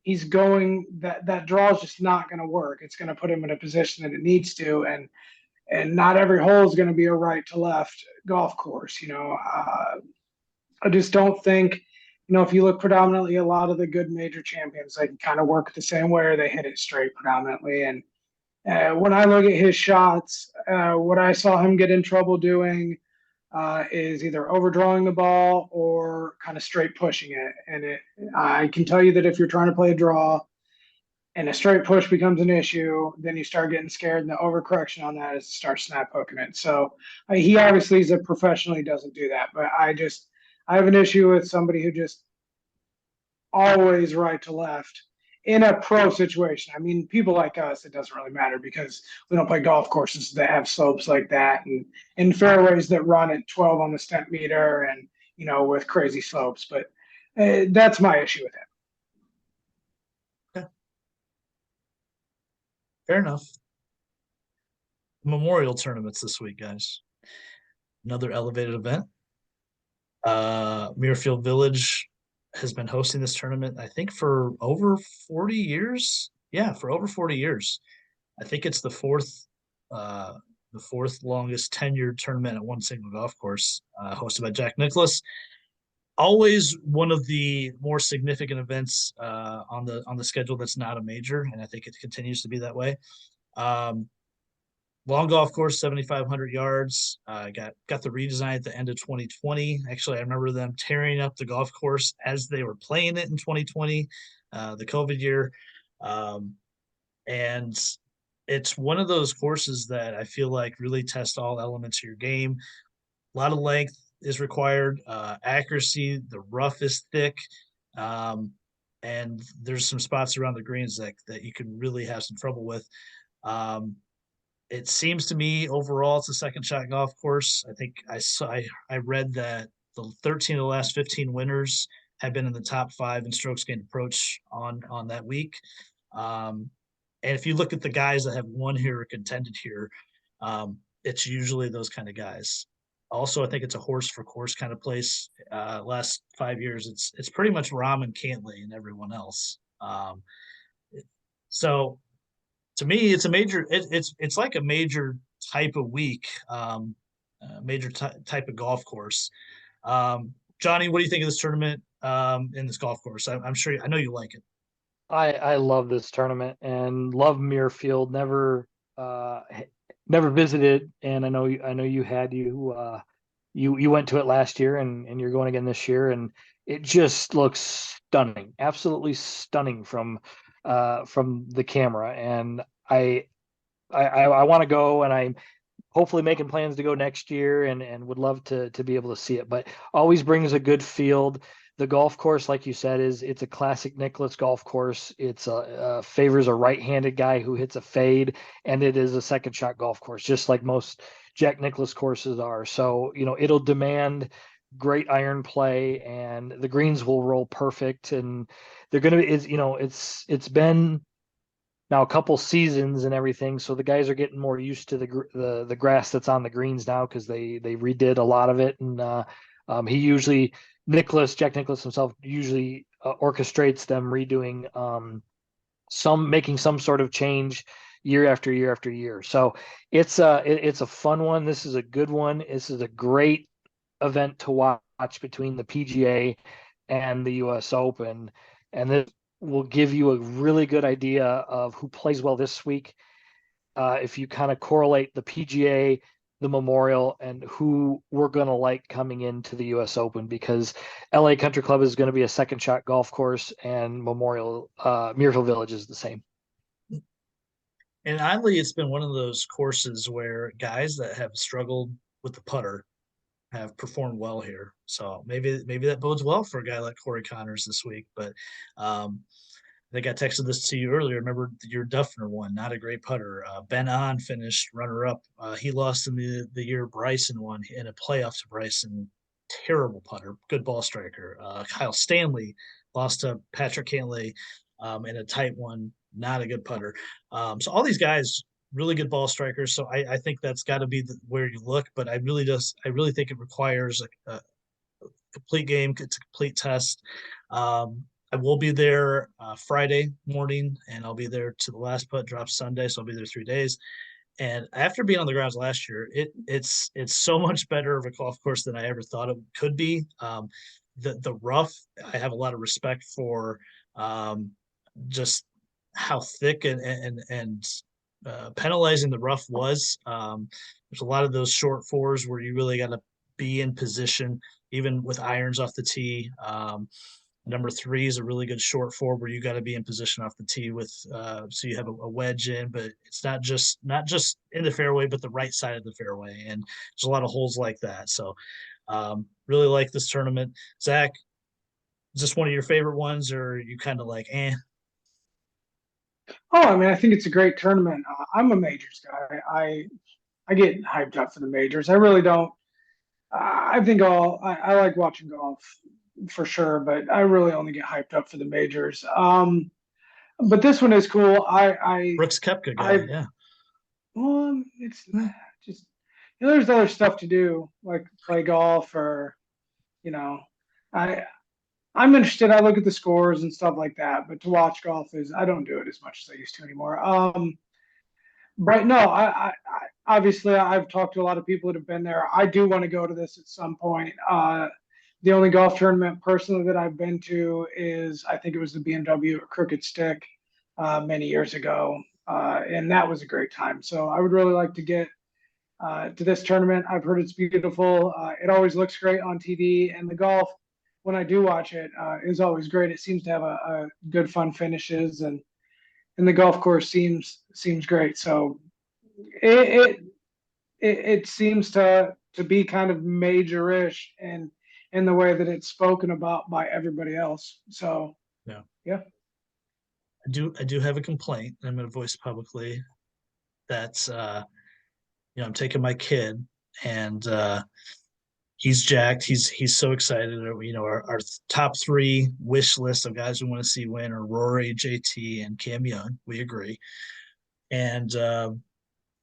that draw is just not going to work. It's going to put him in a position that it needs to, and not every hole is going to be a right to left golf course. I just don't think, if you look predominantly, a lot of the good major champions, they can kind of work the same way, or they hit it straight predominantly. And when I look at his shots, what I saw him get in trouble doing is either overdrawing the ball or kind of straight pushing it. And I can tell you that if you're trying to play a draw and a straight push becomes an issue, then you start getting scared, and the overcorrection on that is to start snap hooking it. So he obviously is a professional. He doesn't do that, but I have an issue with somebody who just always right to left in a pro situation. I mean, people like us, it doesn't really matter because we don't play golf courses that have slopes like that and fairways that run at 12 on the stent meter and, with crazy slopes. But that's my issue with him.
Okay. Fair enough. Memorial tournaments this week, guys. Another elevated event. Muirfield Village has been hosting this tournament, I think, for over 40 years. Yeah, for over 40 years. I think it's the fourth longest tenured tournament at one single golf course, hosted by Jack Nicklaus. Always one of the more significant events on the schedule that's not a major, and I think it continues to be that way. Long golf course, 7,500 yards. Got the redesign at the end of 2020. Actually, I remember them tearing up the golf course as they were playing it in 2020, the COVID year. And it's one of those courses that I feel like really test all elements of your game. A lot of length is required, accuracy. The rough is thick, and there's some spots around the greens that you can really have some trouble with. It seems to me overall it's a second shot golf course. I think I read that the 13 of the last 15 winners have been in the top 5 in strokes gained approach on that week. And if you look at the guys that have won here or contended here, it's usually those kind of guys. Also, I think it's a horse for course kind of place. Last 5 years, it's pretty much Rahm and Cantlay and everyone else. So to me, it's a major. It's like a major type of week, major type of golf course. Johnny, what do you think of this tournament in this golf course? I'm sure I know you like it.
I love this tournament and love Muirfield. Never visited, and I know you had you went to it last year, and you're going again this year, and it just looks stunning, absolutely stunning from the camera. And I want to go, and I'm hopefully making plans to go next year, and would love to be able to see it. But always brings a good field. The golf course, like you said, it's a classic Nicklaus golf course. It's favors a right-handed guy who hits a fade, and it is a second shot golf course, just like most Jack Nicklaus courses are. So it'll demand great iron play, and the greens will roll perfect. And they're gonna it's been now a couple seasons and everything, so the guys are getting more used to the grass that's on the greens now because they redid a lot of it. And Jack Nicklaus himself usually orchestrates them redoing making some sort of change year after year after year. So it's a fun one. This is a good one. This is a great event to watch between the PGA and the US Open, and this will give you a really good idea of who plays well this week. If you kind of correlate the PGA, the Memorial, and who we're going to like coming into the US Open, because LA Country Club is going to be a second shot golf course, and Muirfield Village is the same.
And oddly, it's been one of those courses where guys that have struggled with the putter have performed well here. So maybe that bodes well for a guy like Corey Connors this week. But think I texted this to you earlier. Remember your Duffner one, not a great putter. Ben On finished runner up. He lost in the year Bryson won in a playoff to Bryson. Terrible putter, good ball striker. Kyle Stanley lost to Patrick Cantlay in a tight one, not a good putter. So all these guys, really good ball strikers. So I think that's got to be where you look. But I really think it requires a complete game. It's a complete test. I will be there Friday morning, and I'll be there to the last putt drop Sunday, so I'll be there 3 days. And after being on the grounds last year, it's so much better of a golf course than I ever thought it could be. The rough, I have a lot of respect for just how thick and penalizing the rough was. There's a lot of those short fours where you really got to be in position, even with irons off the tee. Number 3 is a really good short four where you got to be in position off the tee with so you have a wedge in, but it's not just in the fairway, but the right side of the fairway. And there's a lot of holes like that. So really like this tournament. Zach, is this one of your favorite ones, or are you kind of like, eh?
Oh, I mean, I think it's a great tournament. I'm a majors guy. I get hyped up for the majors. I really don't. I think I like watching golf for sure, but I really only get hyped up for the majors. But this one is cool.
Brooks Koepka guy, yeah.
Well, it's just there's other stuff to do, like play golf or you know, I I'm interested. I look at the scores and stuff like that, but to watch golf is I don't do it as much as I used to anymore. But no, I obviously I've talked to a lot of people that have been there. I do want to go to this at some point. The only golf tournament personally that I've been to is I think it was the BMW at Crooked Stick many years ago, and that was a great time. So I would really like to get to this tournament. I've heard it's beautiful. It always looks great on TV, and the golf when I do watch it is always great. It seems to have a good fun finishes and the golf course seems great. So it it seems to be kind of majorish and in the way that it's spoken about by everybody else. So
Yeah.
yeah.
I do have a complaint I'm going to voice publicly. That's I'm taking my kid, and he's jacked. He's so excited. Our top 3 wish list of guys we want to see win are Rory, JT, and Cam Young. We agree, and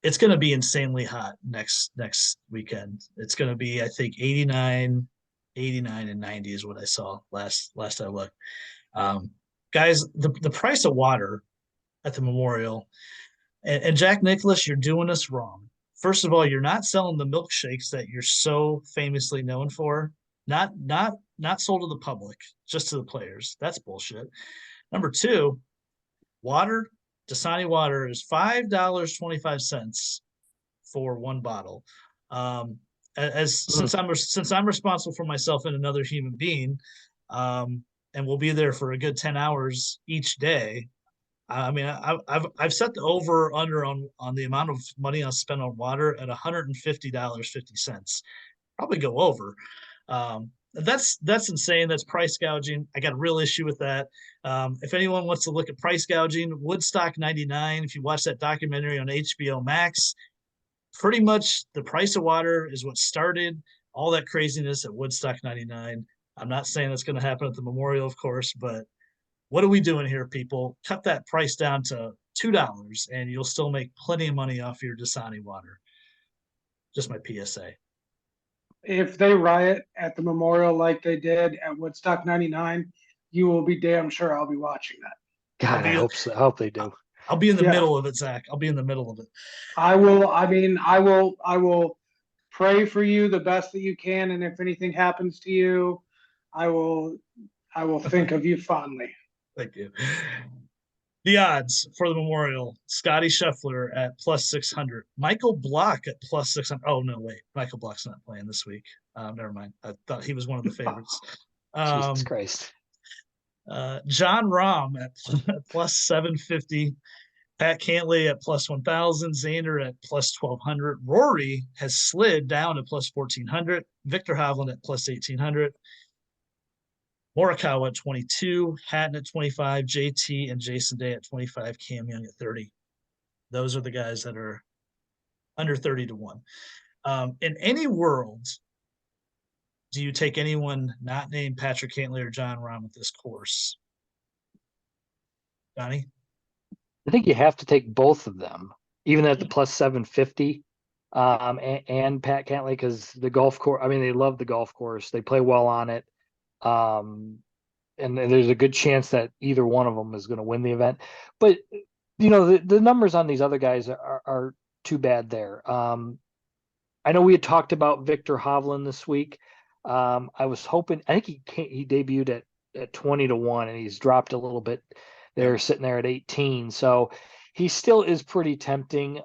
it's going to be insanely hot next weekend. It's going to be, I think, 89, and 90 is what I saw last I looked. Guys, the price of water at the Memorial, and Jack Nicklaus, you're doing us wrong. First of all, you're not selling the milkshakes that you're so famously known for. Not sold to the public, just to the players. That's bullshit. Number 2, water, Dasani water is $5.25 for one bottle. Since I'm responsible for myself and another human being, and we'll be there for a good 10 hours each day. I mean, I've set the over under on the amount of money I'll spend on water at $150.50. Probably go over. That's insane. That's price gouging. I got a real issue with that. If anyone wants to look at price gouging, Woodstock 99. If you watch that documentary on HBO Max, pretty much the price of water is what started all that craziness at Woodstock 99. I'm not saying that's going to happen at the Memorial, of course, but what are we doing here, people? Cut that price down to $2 and you'll still make plenty of money off your Dasani water. Just my PSA.
If they riot at the Memorial like they did at Woodstock 99, you will be damn sure I'll be watching that.
God, I hope so. I hope they do.
I'll be in the middle of it, Zach. I'll be in the middle of it.
I will pray for you the best that you can, and if anything happens to you, I will think of you fondly.
Thank you. The odds for the Memorial: Scotty Scheffler at +600, Michael Block at +600. Oh no, wait, Michael Block's not playing this week. Never mind. I thought he was one of the favorites.
Jesus Christ.
John Rahm at +750, Pat Cantlay at +1000, Xander at +1200. Rory has slid down to +1400, Victor Hovland at +1800. Morikawa at 22, Hatton at 25, JT and Jason Day at 25, Cam Young at 30. Those are the guys that are under 30 to 1. In any world, do you take anyone not named Patrick Cantlay or John Rahm at this course? Johnny?
I think you have to take both of them, even at the plus 750. And Pat Cantlay, because the golf course, I mean, they love the golf course. They play well on it. And there's a good chance that either one of them is going to win the event. But, the numbers on these other guys are too bad there. I know we had talked about Victor Hovland this week. I was hoping, I think he debuted at 20 to 1, and he's dropped a little bit. They're sitting there at 18. So he still is pretty tempting.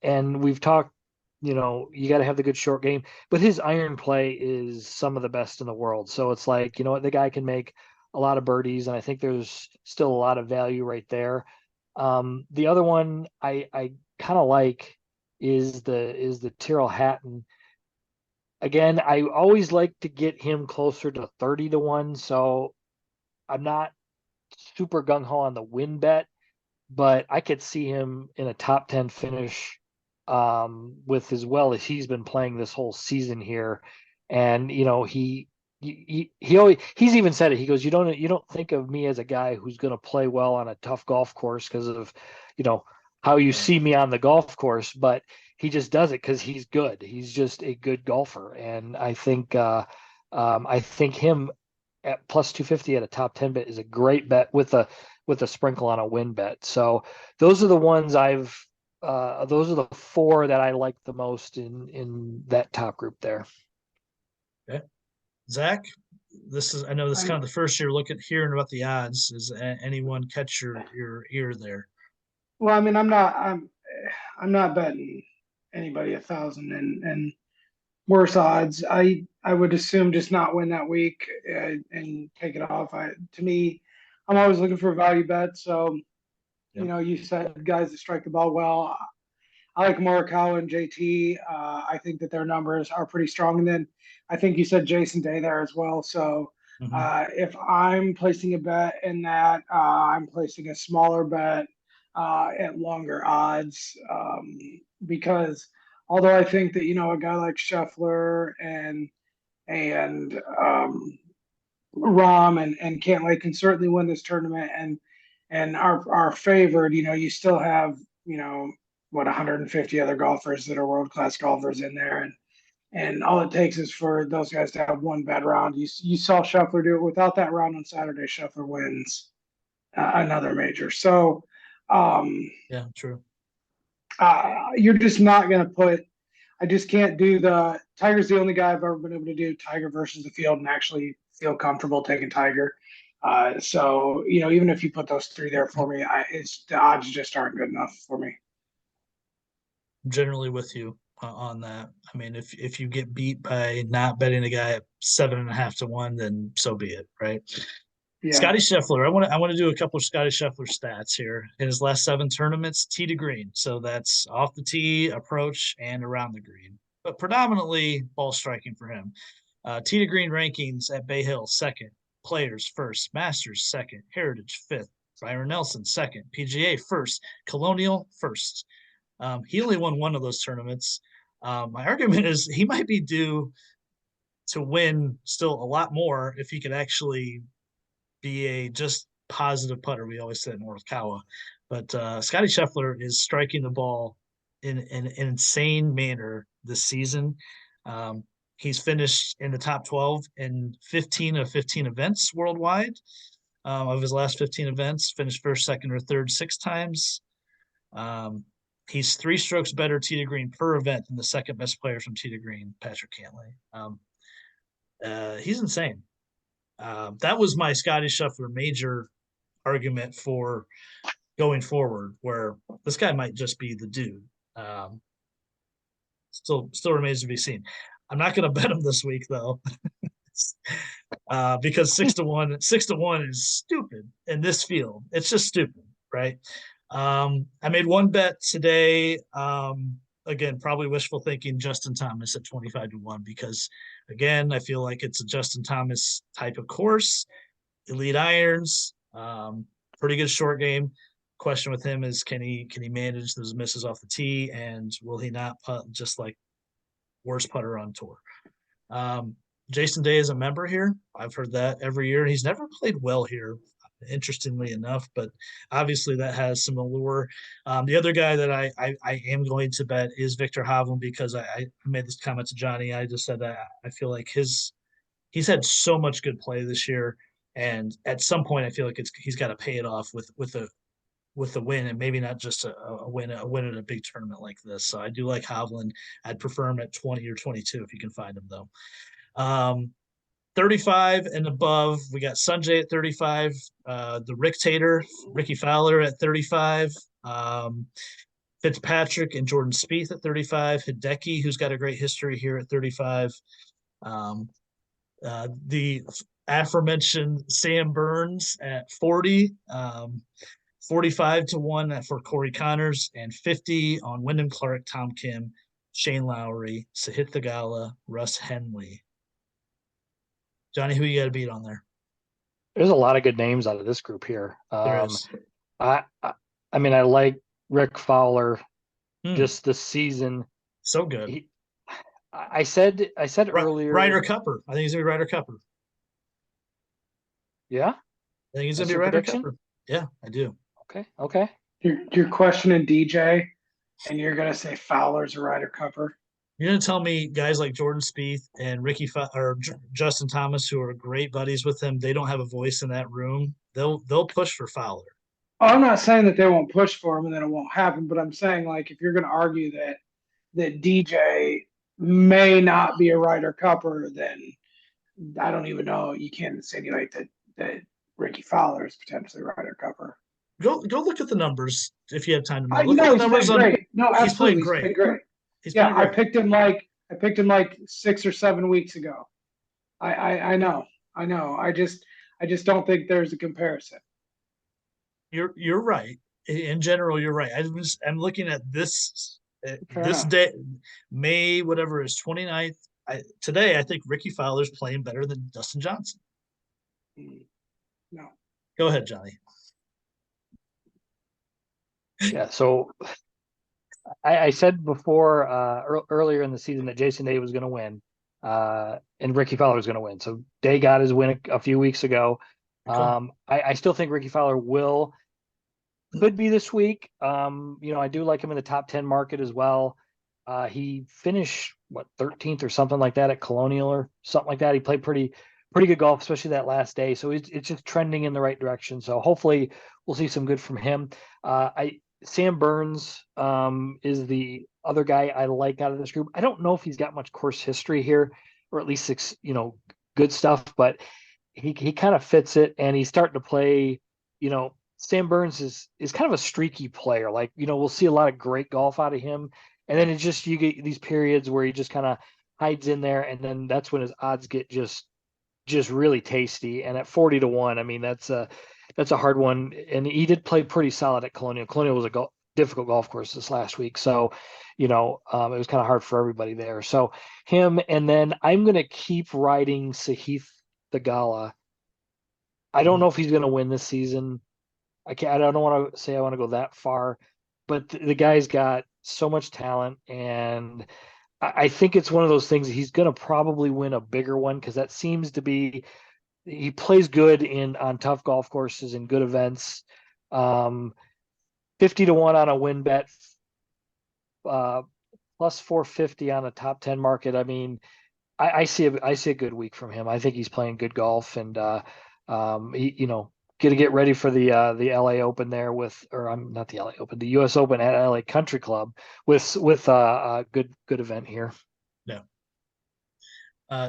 And we've talked, you got to have the good short game, but his iron play is some of the best in the world. So it's like, the guy can make a lot of birdies, and I think there's still a lot of value right there. The other one I kind of like is the Tyrrell Hatton. Again, I always like to get him closer to 30 to 1. So I'm not super gung-ho on the win bet, but I could see him in a top 10 finish with as well as he's been playing this whole season here. And he's even said it. He goes, you don't think of me as a guy who's going to play well on a tough golf course because of how you see me on the golf course, but he just does it because he's good. He's just a good golfer, and I think him at plus 250 at a top 10 bet is a great bet with a sprinkle on a win bet. So those are the ones those are the four that I like the most in that top group there.
Okay. Zach, I know this is kind of the first year hearing about the odds. Does anyone catch your ear there?
Well, I mean, I'm not betting anybody 1,000 and worse odds. I would assume just not win that week and take it off. To me, I'm always looking for a value bet. So, you said guys that strike the ball well. I like Morikawa and JT. I think that their numbers are pretty strong. And then I think you said Jason Day there as well. So if I'm placing a bet in that, I'm placing a smaller bet at longer odds because although I think that a guy like Scheffler and Rahm and Cantlay can certainly win this tournament and are favored. You still have 150 other golfers that are world class golfers in there, and all it takes is for those guys to have one bad round. You saw Scheffler do it. Without that round on Saturday, Scheffler wins another major. So
yeah, true.
You're just not going to put. I just can't do the Tiger's the only guy I've ever been able to do Tiger versus the field and actually feel comfortable taking Tiger. So even if you put those three there for me, the odds just aren't good enough for me.
I'm generally with you on that. I mean, if you get beat by not betting a guy at 7.5 to 1, then so be it, right? Yeah. Scotty Scheffler. I want to do a couple of Scotty Scheffler stats here. In his last 7 tournaments, tee to green. So that's off the tee, approach, and around the green. But predominantly ball striking for him. Tee to green rankings at Bay Hill, 2nd. Players, 1st. Masters, 2nd. Heritage, 5th. Byron Nelson, 2nd. PGA, 1st. Colonial, 1st. He only won one of those tournaments. My argument is he might be due to win still a lot more if he could actually be a just positive putter. We always said Morikawa, but Scotty Scheffler is striking the ball in an insane manner this season. He's finished in the top 12 in 15 of 15 events worldwide. Of his last 15 events, finished 1st, 2nd, or 3rd 6 times. He's 3 strokes better tee to green per event than the 2nd best player from tee to green, Patrick Cantlay. He's insane. That was my Scotty Scheffler major argument for going forward, where this guy might just be the dude. Still remains to be seen. I'm not going to bet him this week though, because 6 to 1 is stupid in this field. It's just stupid, right? I made one bet today again, probably wishful thinking, Justin Thomas at 25-1, because again, I feel like it's a Justin Thomas type of course, elite irons, pretty good short game. Question with him is can he manage those misses off the tee, and will he not putt just like worst putter on tour? Jason Day is a member here. I've heard that every year. He's never played well here, interestingly enough, but obviously that has some allure. The other guy that I am going to bet is Victor Hovland, because I made this comment to Johnny. I just said that I feel like he's had so much good play this year, and at some point I feel like he's got to pay it off with a win, and maybe not just a win at a big tournament like this. So I do like Hovland. I'd prefer him at 20 or 22 if you can find him though. 35 and above, we got Sanjay at 35, the Rictator, Ricky Fowler at 35, Fitzpatrick and Jordan Spieth at 35, Hideki, who's got a great history here, at 35, the aforementioned Sam Burns at 40, 45-1 for Corey Connors, and 50 on Wyndham Clark, Tom Kim, Shane Lowry, Sahith Theegala, Russ Henley. Johnny, who you got to beat on there?
There's a lot of good names out of this group here.
There is.
I mean, I like Rick Fowler.
Hmm.
Just the season.
So good.
I said earlier.
Ryder Cupper. I think he's gonna be Ryder Cupper.
Yeah.
I think he's
That's
gonna be
your
Ryder
prediction?
Cupper. Yeah, I do.
Okay.
You're questioning DJ, and you're gonna say Fowler's a Ryder Cupper.
You're gonna tell me guys like Jordan Spieth and Justin Thomas, who are great buddies with him, they don't have a voice in that room. They'll push for Fowler.
Oh, I'm not saying that they won't push for him and that it won't happen, but I'm saying, like, if you're going to argue that DJ may not be a Ryder Cupper, then I don't even know. You can't insinuate that Ricky Fowler is potentially a Ryder Cupper.
Go look at the numbers if you have time to.
Look at the numbers. Great. No,
he's
absolutely.
Played great.
He's played great.
Yeah,
I picked him like 6 or 7 weeks ago. I know. I just don't think there's a comparison.
You're right. In general, you're right. I'm looking at this day, May, whatever is 29th. Today, I think Ricky Fowler's playing better than Dustin Johnson.
No.
Go ahead, Johnny.
Yeah. So I said before earlier in the season that Jason Day was going to win, and Ricky Fowler was going to win. So Day got his win a few weeks ago.
Cool.
I still think Ricky Fowler could be this week. I do like him in the top 10 market as well. He finished 13th or something like that at Colonial or something like that. He played pretty good golf, especially that last day. So it's just trending in the right direction. So hopefully we'll see some good from him. Sam Burns is the other guy I like out of this group. I don't know if he's got much course history here, or at least good stuff, but he kind of fits it, and he's starting to play. Sam Burns is kind of a streaky player. Like, we'll see a lot of great golf out of him, and then it's just you get these periods where he just kind of hides in there, and then that's when his odds get just really tasty. And at 40-1, I mean that's a hard one. And he did play pretty solid at Colonial. Colonial was a difficult golf course this last week, so it was kind of hard for everybody there. So him, and then I'm going to keep riding Sahith Theegala. I don't know if he's going to win this season. I don't want to say I want to go that far, but the guy's got so much talent, and I think it's one of those things that he's going to probably win a bigger one, because that seems to be, he plays good on tough golf courses and good events. 50-1 on a win bet, plus 450 on a top 10 market. I mean, I see a good week from him. I think he's playing good golf, and going to get ready for the LA Open there not the LA Open, the US Open at LA Country Club with a good event here.
Yeah.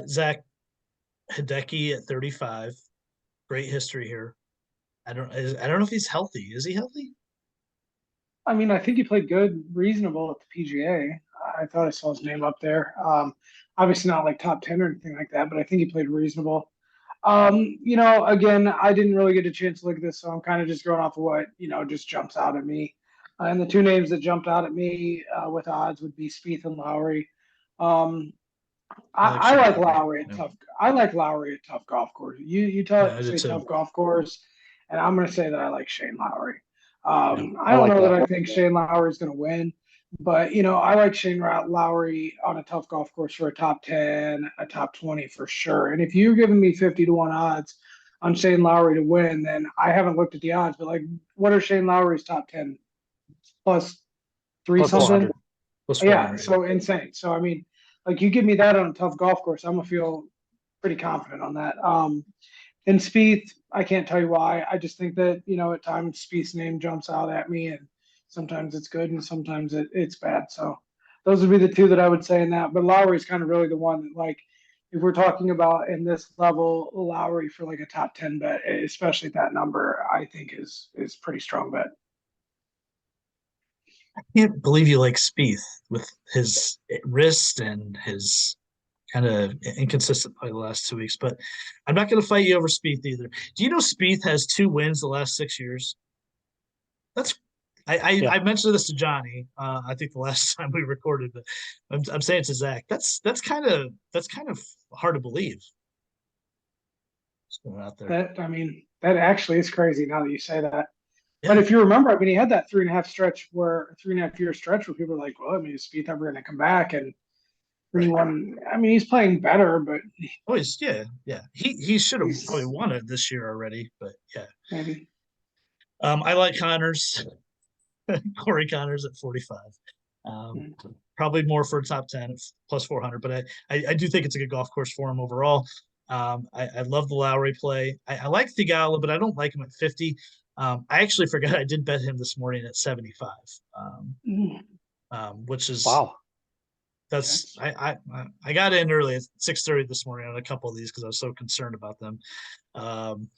Zach, Hideki at 35, great history here. I don't know if he's healthy. Is he healthy?
I mean, I think he played good, reasonable at the PGA. I thought I saw his name up there. Obviously not like top 10 or anything like that, but I think he played reasonable. Again, I didn't really get a chance to look at this, so I'm kind of just going off of what, just jumps out at me. And the two names that jumped out at me with odds would be Spieth and Lowry. Um, I like Lowry at
Yeah.
tough. I like Lowry at tough golf course. You
Yeah, I did
say
too.
tough golf course, and I'm going to say that I like Shane Lowry.
Yeah.
I
I
don't
like
know that
that.
I think Shane Lowry is going to win, but I like Shane Lowry on a tough golf course for a top 10, a top 20 for sure. And if you're giving me 50-1 odds on Shane Lowry to win, then I haven't looked at the odds, but like, what are Shane Lowry's top 10 plus three
Plus
something?
400.
Plus
Yeah,
400.
so insane. So I mean, like you give me that on a tough golf course, I'm gonna feel pretty confident on that. And Spieth, I can't tell you why. I just think that at times Spieth's name jumps out at me, and sometimes it's good and sometimes it's bad. So those would be the two that I would say in that. But Lowry's kind of really the one that, like, if we're talking about in this level, Lowry for like a top 10 bet, especially at that number, I think is pretty strong bet.
Can't believe you like Spieth with his wrist and his kind of inconsistent play the last 2 weeks. But I'm not going to fight you over Spieth either. Do you know Spieth has 2 wins the last 6 years? That's
Yeah.
I mentioned this to Johnny. I think the last time we recorded, but I'm saying to Zach, that's kind of hard to believe. Just going out there.
I mean, that actually is crazy now that you say that. But
Yeah,
if you remember, I mean, he had that 3.5 year stretch where people were like, well, I mean, is Spieth ever going to come back? And he
right.
won. I mean, he's playing better, but
Always, yeah. He should have probably
he's
won it this year already, but yeah.
maybe.
I like Connors, Corey Connors at 45. Um,
Hmm.
Probably more for a top 10 plus 400, but I do think it's a good golf course for him overall. I love the Lowry play. I like Thigala, but I don't like him at 50. I actually forgot I did bet him this morning at 75, um,
Hmm.
which is
Wow.
that's I got in early at 6:30 this morning on a couple of these because I was so concerned about them. Um,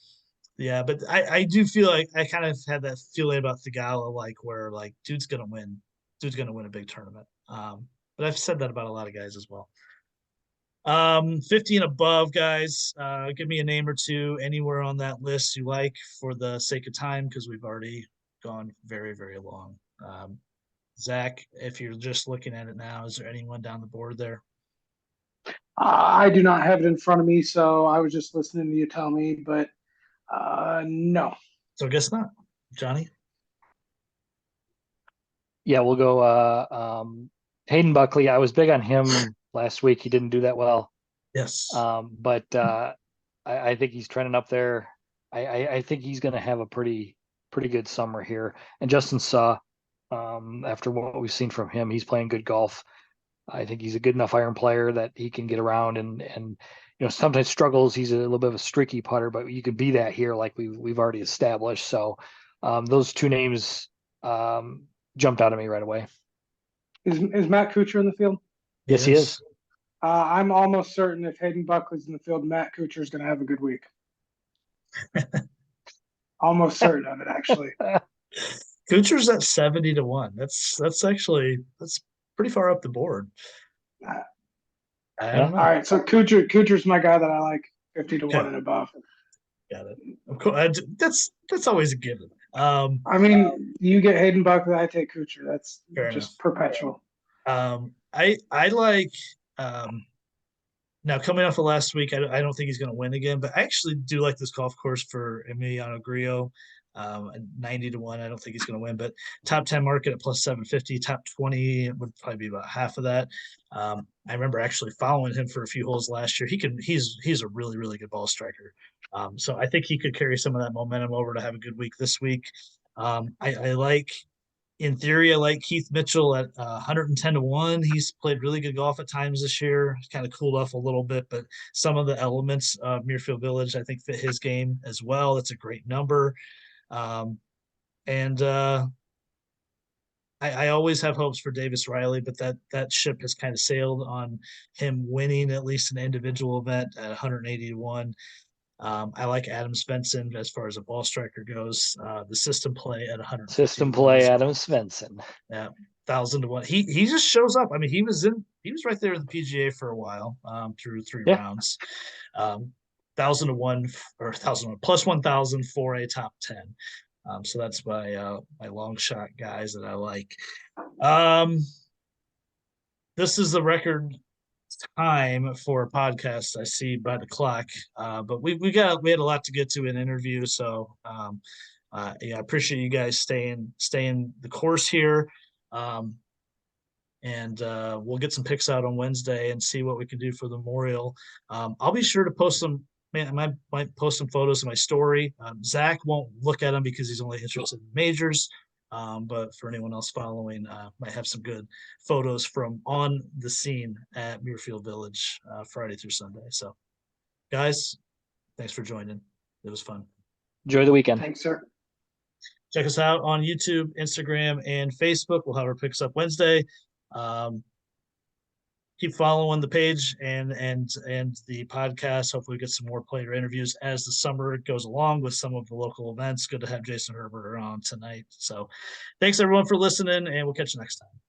yeah, but I do feel like I kind of had that feeling about Thigala, like where like dude's gonna win a big tournament. But I've said that about a lot of guys as well. 50 and above guys, give me a name or two anywhere on that list you like for the sake of time because we've already gone very, very long. Zach, if you're just looking at it now, is there anyone down the board there?
I do not have it in front of me, so I was just listening to you tell me. But no.
So I guess not. Johnny?
Yeah, we'll go Hayden Buckley. I was big on him last week. He didn't do that well.
Yes.
But I think he's trending up there. I think he's going to have a pretty good summer here. And Justin Suh, after what we've seen from him, he's playing good golf. I think he's a good enough iron player that he can get around and sometimes struggles. He's a little bit of a streaky putter, but you can be that here like we've already established. So those two names jumped out at me right away.
Is Matt Kuchar in the field?
Yes, he is.
I'm almost certain if Hayden Buckley's in the field, Matt Kuchar is going to have a good week. Almost certain of it, actually.
Kuchar's at 70-1. That's actually pretty far up the board. I don't know.
All right, so Kuchar's my guy that I like 50-1
Okay.
and above.
Got it. Of course, that's always a given.
I mean, you get Hayden Buckley, I take Kuchar. That's
Fair
just perpetual.
I like now coming off of last week. I don't think he's going to win again, but I actually do like this golf course for Emiliano Grillo. 90-1. I don't think he's going to win, but top 10 market at plus 750, top 20 would probably be about half of that. I remember actually following him for a few holes last year. He's a really, really good ball striker. So I think he could carry some of that momentum over to have a good week this week. I like, in theory, I like Keith Mitchell at 110-1. He's played really good golf at times this year. He's kind of cooled off a little bit, but some of the elements of Muirfield Village, I think, fit his game as well. It's a great number. And I always have hopes for Davis Riley, but that ship has kind of sailed on him winning at least an individual event at 180-1. I like Adam Svensson as far as a ball striker goes. The system play at 150.
System play, Adam Svensson.
Yeah, 1,000-1. He just shows up. I mean, he was right there with the PGA for a while, through 3 rounds. 1,000-1 or 1,000 plus 1,000 for a top 10. So that's my long shot guys that I like. Um, this is the record time for a podcast I see by the clock. But we had a lot to get to in interview, so yeah, I appreciate you guys staying the course here. Um, and we'll get some picks out on Wednesday and see what we can do for the Memorial. I'll be sure to post some. Man, I might post some photos in my story. Zach won't look at them because he's only interested in majors. But for anyone else following, might have some good photos from on the scene at Muirfield Village Friday through Sunday. So, guys, thanks for joining. It was fun.
Enjoy the weekend.
Thanks, sir.
Check us out on YouTube, Instagram, and Facebook. We'll have our picks up Wednesday. Um, keep following the page and the podcast. Hopefully, we get some more player interviews as the summer goes along with some of the local events. Good to have Jason Herberger on tonight. So, thanks everyone for listening, and we'll catch you next time.